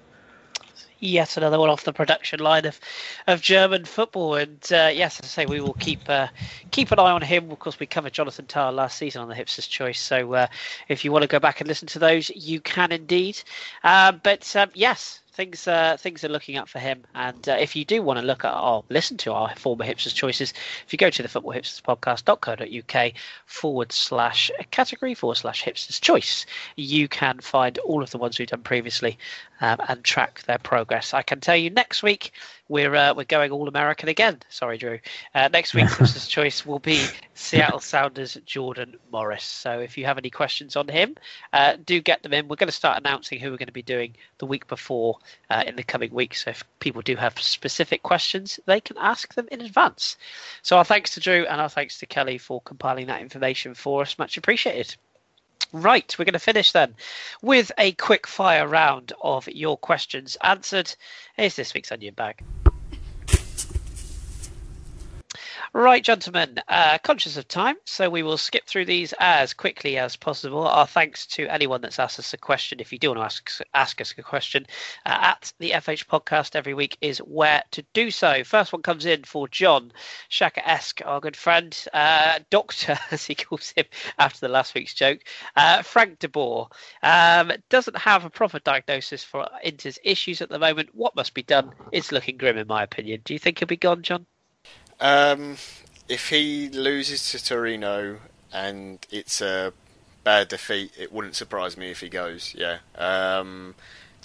Yet another one off the production line of German football, and yes, as I say, we will keep an eye on him. Of course, we covered Jonathan Tah last season on the Hipsters Choice, so if you want to go back and listen to those, you can indeed. But yes, things are looking up for him. And if you do want to look at or listen to our former Hipsters Choices, if you go to the footballhipsterspodcast.co.uk/category/Hipsters Choice, you can find all of the ones we've done previously and track their progress. I can tell you next week we're going all American again. Sorry, Drew. Next week's Hipsters Choice will be Seattle Sounders Jordan Morris. So if you have any questions on him, do get them in. We're going to start announcing who we're going to be doing the week before in the coming weeks. So if people do have specific questions, they can ask them in advance. So our thanks to Drew and our thanks to Kelly for compiling that information for us. Much appreciated. Right, we're going to finish then with a quick fire round of your questions answered. Here's this week's Onion Bag. Right, gentlemen, conscious of time, so we will skip through these as quickly as possible. Our thanks to anyone that's asked us a question. If you do want to ask us a question at the FH Podcast every week is where to do so. First one comes in for John Shaka-esque, our good friend, Doctor, as he calls him after the last week's joke. Frank de Boer doesn't have a proper diagnosis for Inter's issues at the moment. What must be done? It's looking grim, in my opinion. Do you think he'll be gone, John? If he loses to Torino and it's a bad defeat, it wouldn't surprise me if he goes. Yeah,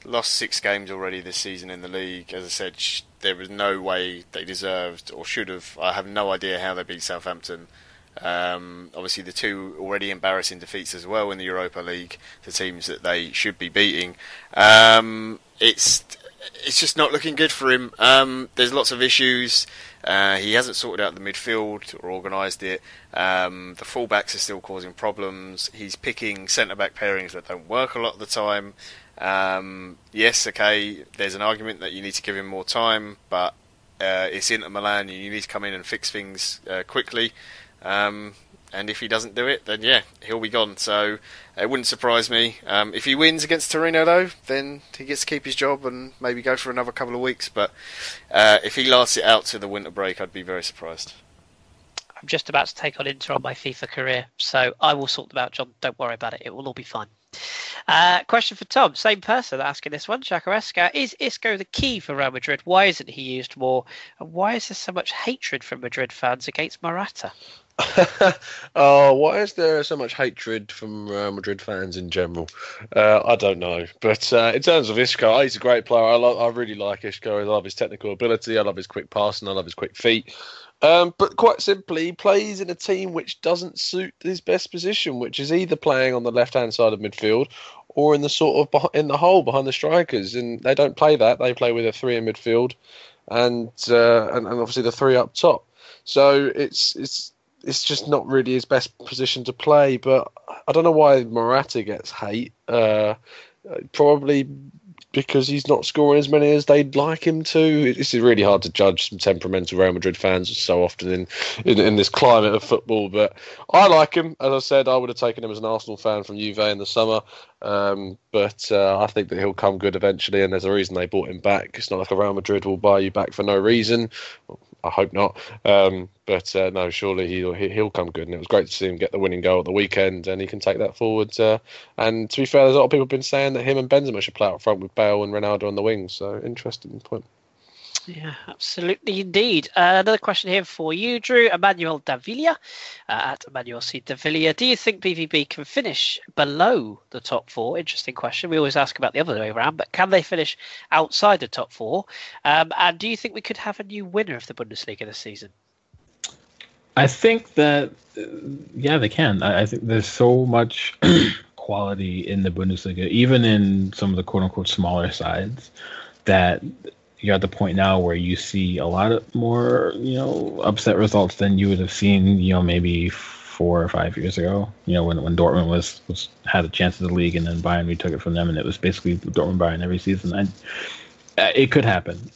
lost 6 games already this season in the league. As I said, there was no way they deserved or should have. I have no idea how they beat Southampton. Obviously, the 2 already embarrassing defeats as well in the Europa League to teams that they should be beating. It's just not looking good for him. There's lots of issues. He hasn't sorted out the midfield or organised it. The fullbacks are still causing problems. He's picking centre-back pairings that don't work a lot of the time. Yes, okay, there's an argument that you need to give him more time, but it's Inter Milan and you need to come in and fix things quickly. And if he doesn't do it, then yeah, he'll be gone. So it wouldn't surprise me. If he wins against Torino, though, then he gets to keep his job and maybe go for another couple of weeks. But if he lasts it out to the winter break, I'd be very surprised. I'm just about to take on Inter on my FIFA career, so I will sort them out, John. Don't worry about it. It will all be fine. Question for Tom. Same person asking this one, Shaka-esque. Is Isco the key for Real Madrid? Why isn't he used more? And why is there so much hatred from Madrid fans against Morata? Why is there so much hatred from Real Madrid fans in general? I don't know. But in terms of Isco, he's a great player. I really like Isco. I love his technical ability. I love his quick passing. I love his quick feet. But quite simply, he plays in a team which doesn't suit his best position, which is either playing on the left-hand side of midfield or in the sort of in the hole behind the strikers. And they don't play that. They play with a 3 in midfield and obviously the 3 up top. So it's just not really his best position to play. But I don't know why Morata gets hate. Probably because he's not scoring as many as they'd like him to. It's really hard to judge some temperamental Real Madrid fans so often in this climate of football. But I like him. As I said, I would have taken him as an Arsenal fan from Juve in the summer. But I think that he'll come good eventually, and there's a reason they bought him back. It's not like a Real Madrid will buy you back for no reason. I hope not. But no, surely he'll come good. And it was great to see him get the winning goal at the weekend, and he can take that forward. And to be fair, there's a lot of people have been saying that him and Benzema should play up front with Bale and Ronaldo on the wings. So interesting point. Yeah, absolutely indeed. Another question here for you, Drew. Emmanuel Davila at Emmanuel C. Davila. Do you think BVB can finish below the top 4? Interesting question. We always ask about the other way around, but can they finish outside the top 4? And do you think we could have a new winner of the Bundesliga this season? I think that, yeah, they can. I think there's so much quality in the Bundesliga, even in some of the quote-unquote smaller sides, that you're at the point now where you see a lot of more, upset results than you would have seen, maybe 4 or 5 years ago. When Dortmund was had a chance at the league, and then Bayern retook it from them, and it was basically Dortmund Bayern every season. It could happen.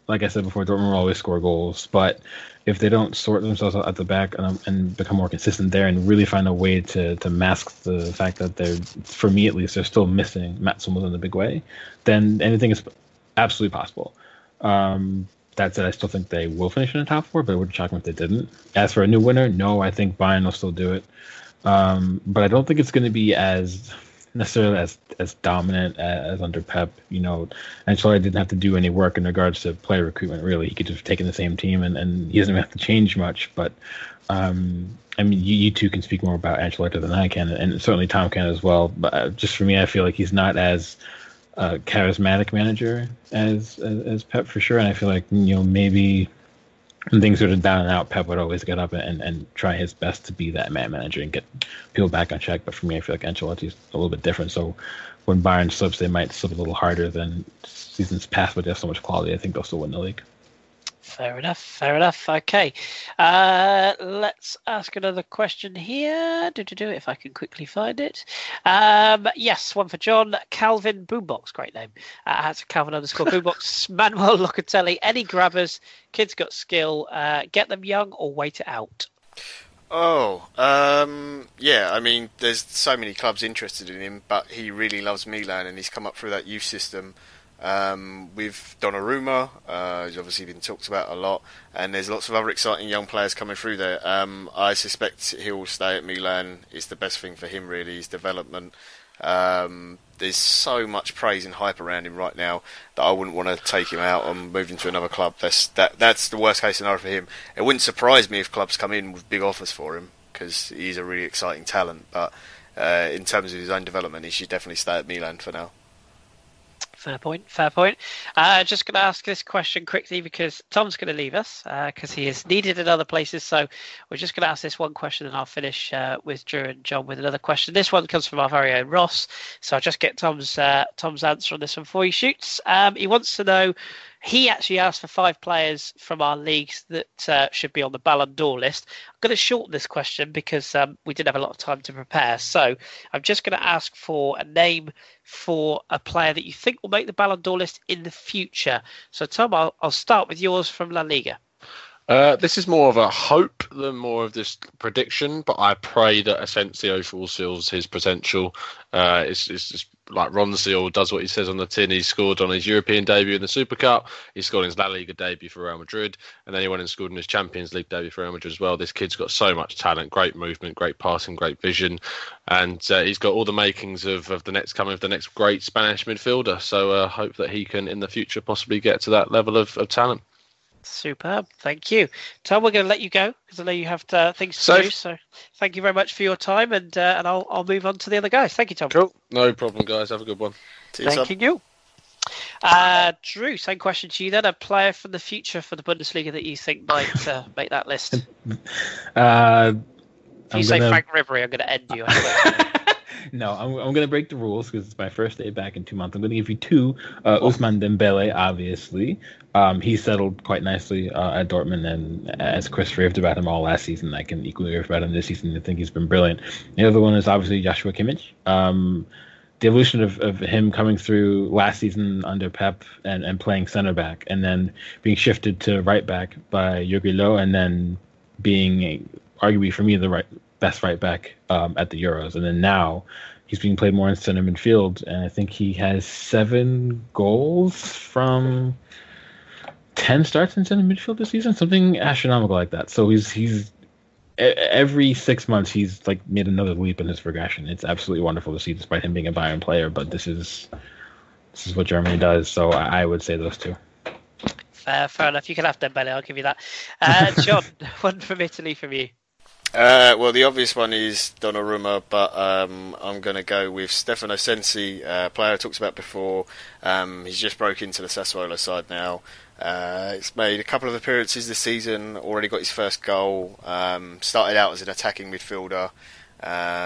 Like I said before, Dortmund will always score goals, but if they don't sort themselves out at the back and become more consistent there, and really find a way to mask the fact that for me at least, they're still missing Mats Hummels in a big way, then anything is absolutely possible. That said, I still think they will finish in the top 4, but it wouldn't shock me if they didn't. As for a new winner, no, I think Bayern will still do it. But I don't think it's going to be as necessarily as dominant as under Pep. Ancelotti didn't have to do any work in regards to player recruitment. Really, he could just take in the same team, and he doesn't have to change much. But you two can speak more about Ancelotti than I can, and certainly Tom can as well. But just for me, I feel like he's not as charismatic manager as Pep for sure. And I feel like maybe when things sort of down and out, Pep would always get up and try his best to be that manager and get people back on track. But for me, I feel like Ancelotti's a little bit different. So when Bayern slips, they might slip a little harder than seasons past, but they have so much quality. I think they'll still win the league. Fair enough. Okay. Let's ask another question here. If I can quickly find it. Yes, one for John. Calvin Boombox, great name. That's Calvin _Boombox. Manuel Locatelli. Any grabbers? Kids got skill. Get them young or wait it out? Yeah, I mean, there's so many clubs interested in him, but he really loves Milan and he's come up through that youth system. With Donnarumma, who's obviously been talked about a lot, and there's lots of other exciting young players coming through there. I suspect he'll stay at Milan. It's the best thing for him, really, his development. There's so much praise and hype around him right now that I wouldn't want to take him out and move him to another club. That's the worst case scenario for him. It wouldn't surprise me if clubs come in with big offers for him, because he's a really exciting talent. But in terms of his own development, he should definitely stay at Milan for now. Fair point. Just going to ask this question quickly because Tom's going to leave us because he is needed in other places. So we're just going to ask this one question and I'll finish with Drew and John with another question. This one comes from our very own Ross. So I'll just get Tom's answer on this one before he shoots. He wants to know, he actually asked for 5 players from our leagues that should be on the Ballon d'Or list. I'm going to shorten this question because we didn't have a lot of time to prepare. So I'm just going to ask for a name for a player that you think will make the Ballon d'Or list in the future. So Tom, I'll start with yours from La Liga. This is more of a hope than more of this prediction, but I pray that Asensio fulfills his potential. It's just like Ronseal does what he says on the tin. He scored on his European debut in the Super Cup. He scored in his La Liga debut for Real Madrid, and then he went and scored in his Champions League debut for Real Madrid as well. This kid's got so much talent, great movement, great passing, great vision, and he's got all the makings of the next coming of the next great Spanish midfielder. So hope that he can in the future possibly get to that level of talent. Superb, thank you, Tom. We're going to let you go because I know you have things to do. So, thank you very much for your time, and I'll move on to the other guys. Thank you, Tom. Cool, no problem, guys. Have a good one. Thank you. Drew, same question to you then. A player from the future for the Bundesliga that you think might make that list? If you say Frank Ribery, I'm going to end you. No, I'm going to break the rules because it's my first day back in 2 months. I'm going to give you 2. Ousmane Dembele, obviously. He settled quite nicely at Dortmund, and as Kris raved about him all last season, I can equally rave about him this season. I think he's been brilliant. The other one is obviously Joshua Kimmich. The evolution of him coming through last season under Pep and playing center back, and then being shifted to right back by Jogi Löw, and then being arguably for me the best right back at the Euros, and then now he's being played more in center midfield, and I think he has 7 goals from 10 starts in center midfield this season, something astronomical like that. So he's every 6 months he's like made another leap in his progression. It's absolutely wonderful to see, despite him being a Bayern player. But this is what Germany does. So I would say those 2. Fair enough. You can have Dembele. I'll give you that. John, one from Italy from you. Well, the obvious one is Donnarumma, but I'm going to go with Stefano Sensi, player I talked about before. He's just broke into the Sassuolo side now. He's made a couple of appearances this season, already got his first goal. Started out as an attacking midfielder.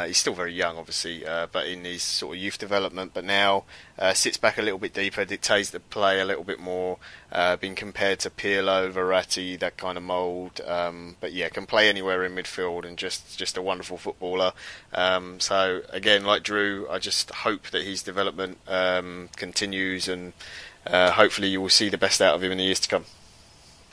He's still very young, obviously, but in his sort of youth development. But now sits back a little bit deeper, dictates the play a little bit more. Being compared to Pirlo, Verratti, that kind of mould. But yeah, can play anywhere in midfield and just a wonderful footballer. So again, like Drew, I just hope that his development continues, and hopefully you will see the best out of him in the years to come.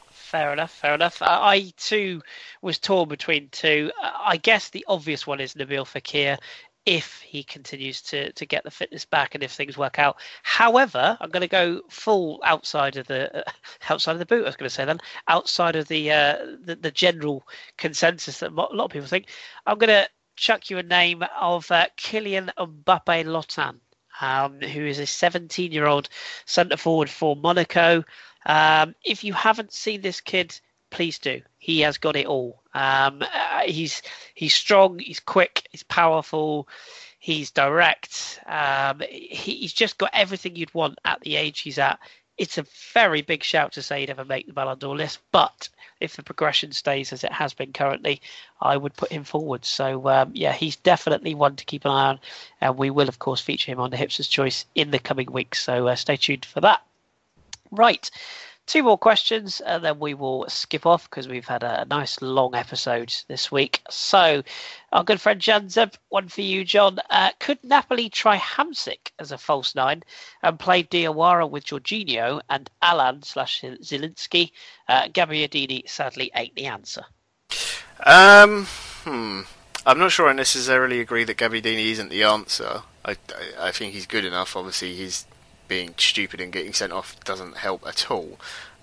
Fair enough. I too was torn between 2. I guess the obvious one is Nabil Fekir, if he continues to get the fitness back and if things work out. However, I'm going to go full outside of the boot. I was going to say then outside of the general consensus that a lot of people think. I'm going to chuck you a name of Kylian Mbappe Lotan, who is a 17-year-old centre forward for Monaco. If you haven't seen this kid, please do. He has got it all. He's strong, he's quick, he's powerful, he's direct. He's just got everything you'd want at the age he's at. It's a very big shout to say he'd ever make the Ballon d'Or list, but if the progression stays as it has been currently, I would put him forward. So, he's definitely one to keep an eye on, and we will, of course, feature him on the Hipsters Choice in the coming weeks, so stay tuned for that. Right. 2 more questions, and then we will skip off because we've had a nice long episode this week. So, our good friend Janzeb, one for you, John. Could Napoli try Hamsik as a false 9 and play Diawara with Jorginho and Alan/Zielinski? Gabbiadini sadly ain't the answer. I'm not sure I necessarily agree that Gabbiadini isn't the answer. I think he's good enough. Obviously, he's being stupid and getting sent off doesn't help at all.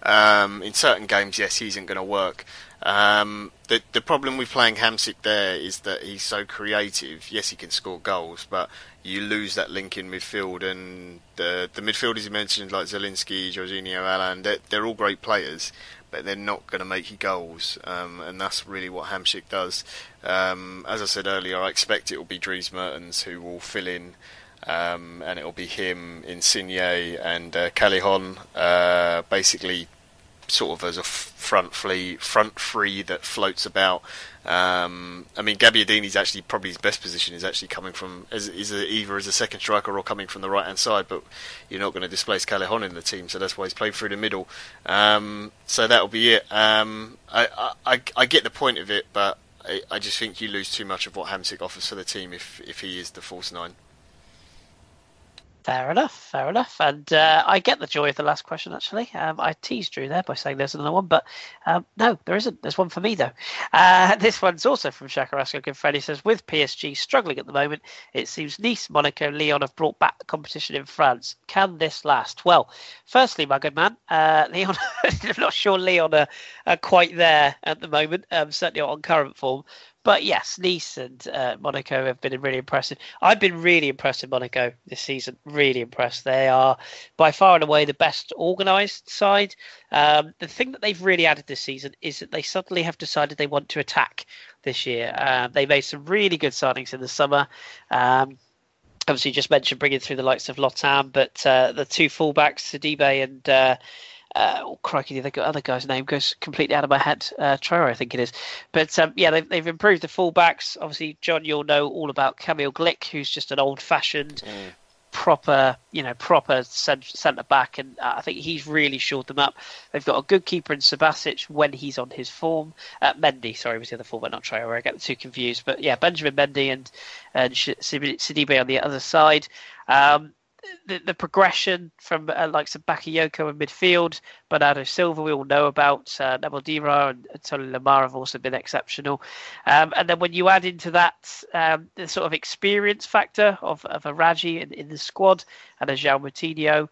In certain games, yes, he isn't going to work. The problem with playing Hamsik there is that he's so creative. Yes, he can score goals, but you lose that link in midfield. And the midfielders you mentioned, like Zielinski, Jorginho, Alan, they're all great players, but they're not going to make you goals. And that's really what Hamsik does. As I said earlier, I expect it will be Dries Mertens who will fill in. And it'll be him, Insigne and Callejon, basically sort of as a front three that floats about. I mean, Gabbiadini's actually probably his best position is actually coming from either as a second striker or coming from the right hand side. But you're not going to displace Callejon in the team, so that's why he's played through the middle. So that'll be it. I get the point of it, but I just think you lose too much of what Hamsik offers for the team if he is the false 9. Fair enough. And I get the joy of the last question, actually. I teased Drew there by saying there's another one, but no, there isn't. There's one for me, though. This one's also from Shakarasko Confetti. He says, with PSG struggling at the moment, it seems Nice, Monaco, Lyon have brought back the competition in France. Can this last? Well, firstly, my good man, Lyon, I'm not sure Lyon are quite there at the moment, certainly not on current form. But yes, Nice and Monaco have been really impressive. I've been really impressed with Monaco this season. Really impressed. They are by far and away the best organised side. The thing that they've really added this season is that they suddenly have decided they want to attack this year. They made some really good signings in the summer. Obviously, just mentioned bringing through the likes of Lotan, but the 2 fullbacks, Sidibe and... crikey, the other guy's name goes completely out of my head. Traore, I think it is. But they've improved the fullbacks. Obviously, John, you'll know all about Kamil Glick, who's just an old-fashioned, proper centre back, and I think he's really shored them up. They've got a good keeper in Subasic when he's on his form. Mendy, sorry, was the other fullback, not Traore. I get the two confused. But yeah, Benjamin Mendy and Sidibe on the other side. The progression from likes of Bakayoko in midfield, Bernardo Silva we all know about, Nabil Dira and Tony Lamar have also been exceptional. And then when you add into that the sort of experience factor of a Raji in the squad and a João Moutinho,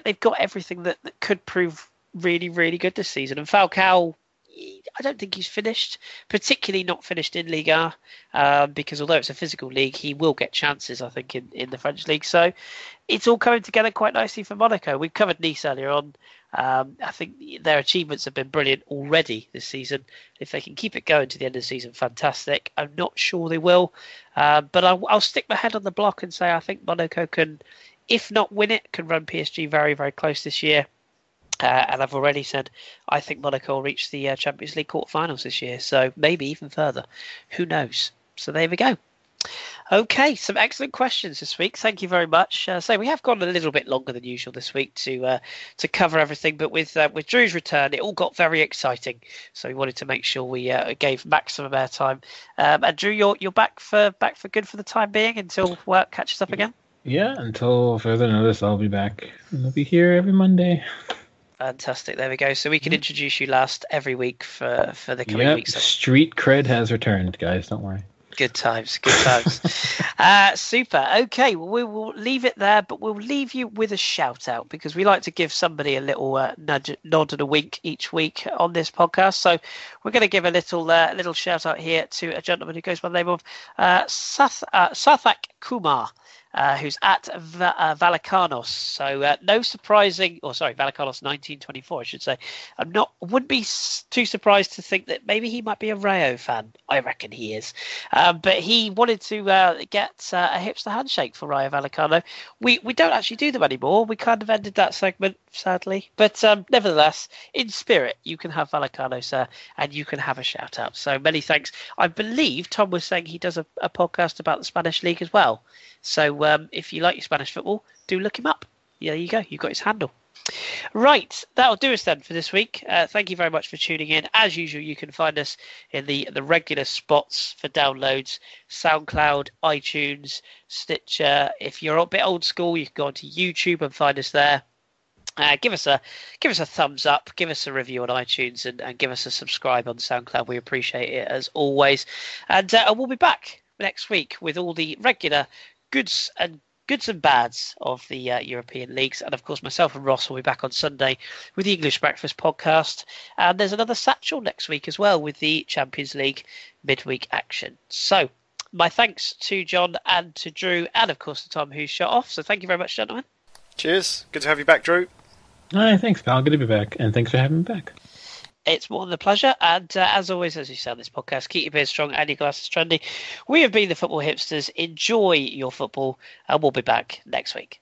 they've got everything that could prove really, really good this season. And Falcao, I don't think he's finished, particularly not finished in Liga, because although it's a physical league, he will get chances, I think, in the French league. So it's all coming together quite nicely for Monaco. We've covered Nice earlier on. I think their achievements have been brilliant already this season. If they can keep it going to the end of the season, fantastic. I'm not sure they will, but I'll stick my head on the block and say I think Monaco can, if not win it, can run PSG very, very close this year. And I've already said I think Monaco will reach the Champions League quarterfinals this year, so maybe even further. Who knows? So there we go. Okay, some excellent questions this week. Thank you very much. So we have gone a little bit longer than usual this week to cover everything, but with Drew's return, it all got very exciting. So we wanted to make sure we gave maximum airtime. And Drew, you're back for good for the time being until work catches up again. Yeah, until further notice, I'll be back. I'll be here every Monday. Fantastic. There we go. So we can introduce you last every week for the coming weeks. Street cred has returned, guys. Don't worry. Good times, good times. Super. Okay, well, we will leave it there, but we'll leave you with a shout out because we like to give somebody a little nod and a wink each week on this podcast. So we're going to give a little shout out here to a gentleman who goes by the name of Sathak Kumar. Who's at Vallecano's. So no surprising, Vallecano's 1924, I should say. Wouldn't be too surprised to think that maybe he might be a Rayo fan. I reckon he is. But he wanted to get a hipster handshake for Rayo Vallecano. We don't actually do them anymore. We kind of ended that segment, sadly. But nevertheless, in spirit, you can have Vallecano, sir, and you can have a shout out. So many thanks. I believe Tom was saying he does a podcast about the Spanish League as well. So if you like your Spanish football, do look him up. Yeah, there you go. You've got his handle. Right, that'll do us then for this week. Thank you very much for tuning in. As usual, you can find us in the regular spots for downloads: SoundCloud, iTunes, Stitcher. If you're a bit old school, you can go onto YouTube and find us there. Give us a thumbs up, give us a review on iTunes, and give us a subscribe on SoundCloud. We appreciate it as always. And we'll be back next week with all the regular goods and bads of the European leagues, and of course myself and Ross will be back on Sunday with the English Breakfast podcast, and there's another Satchel next week as well with the Champions League midweek action. So my thanks to John and to Drew, and of course to Tom who shut off. So thank you very much, gentlemen. Cheers, good to have you back, Drew. Hi, thanks, pal. Good to be back, and thanks for having me back. It's more than a pleasure. And as always, as you say on this podcast, keep your beard strong and your glasses trendy. We have been the Football Hipsters. Enjoy your football, and we'll be back next week.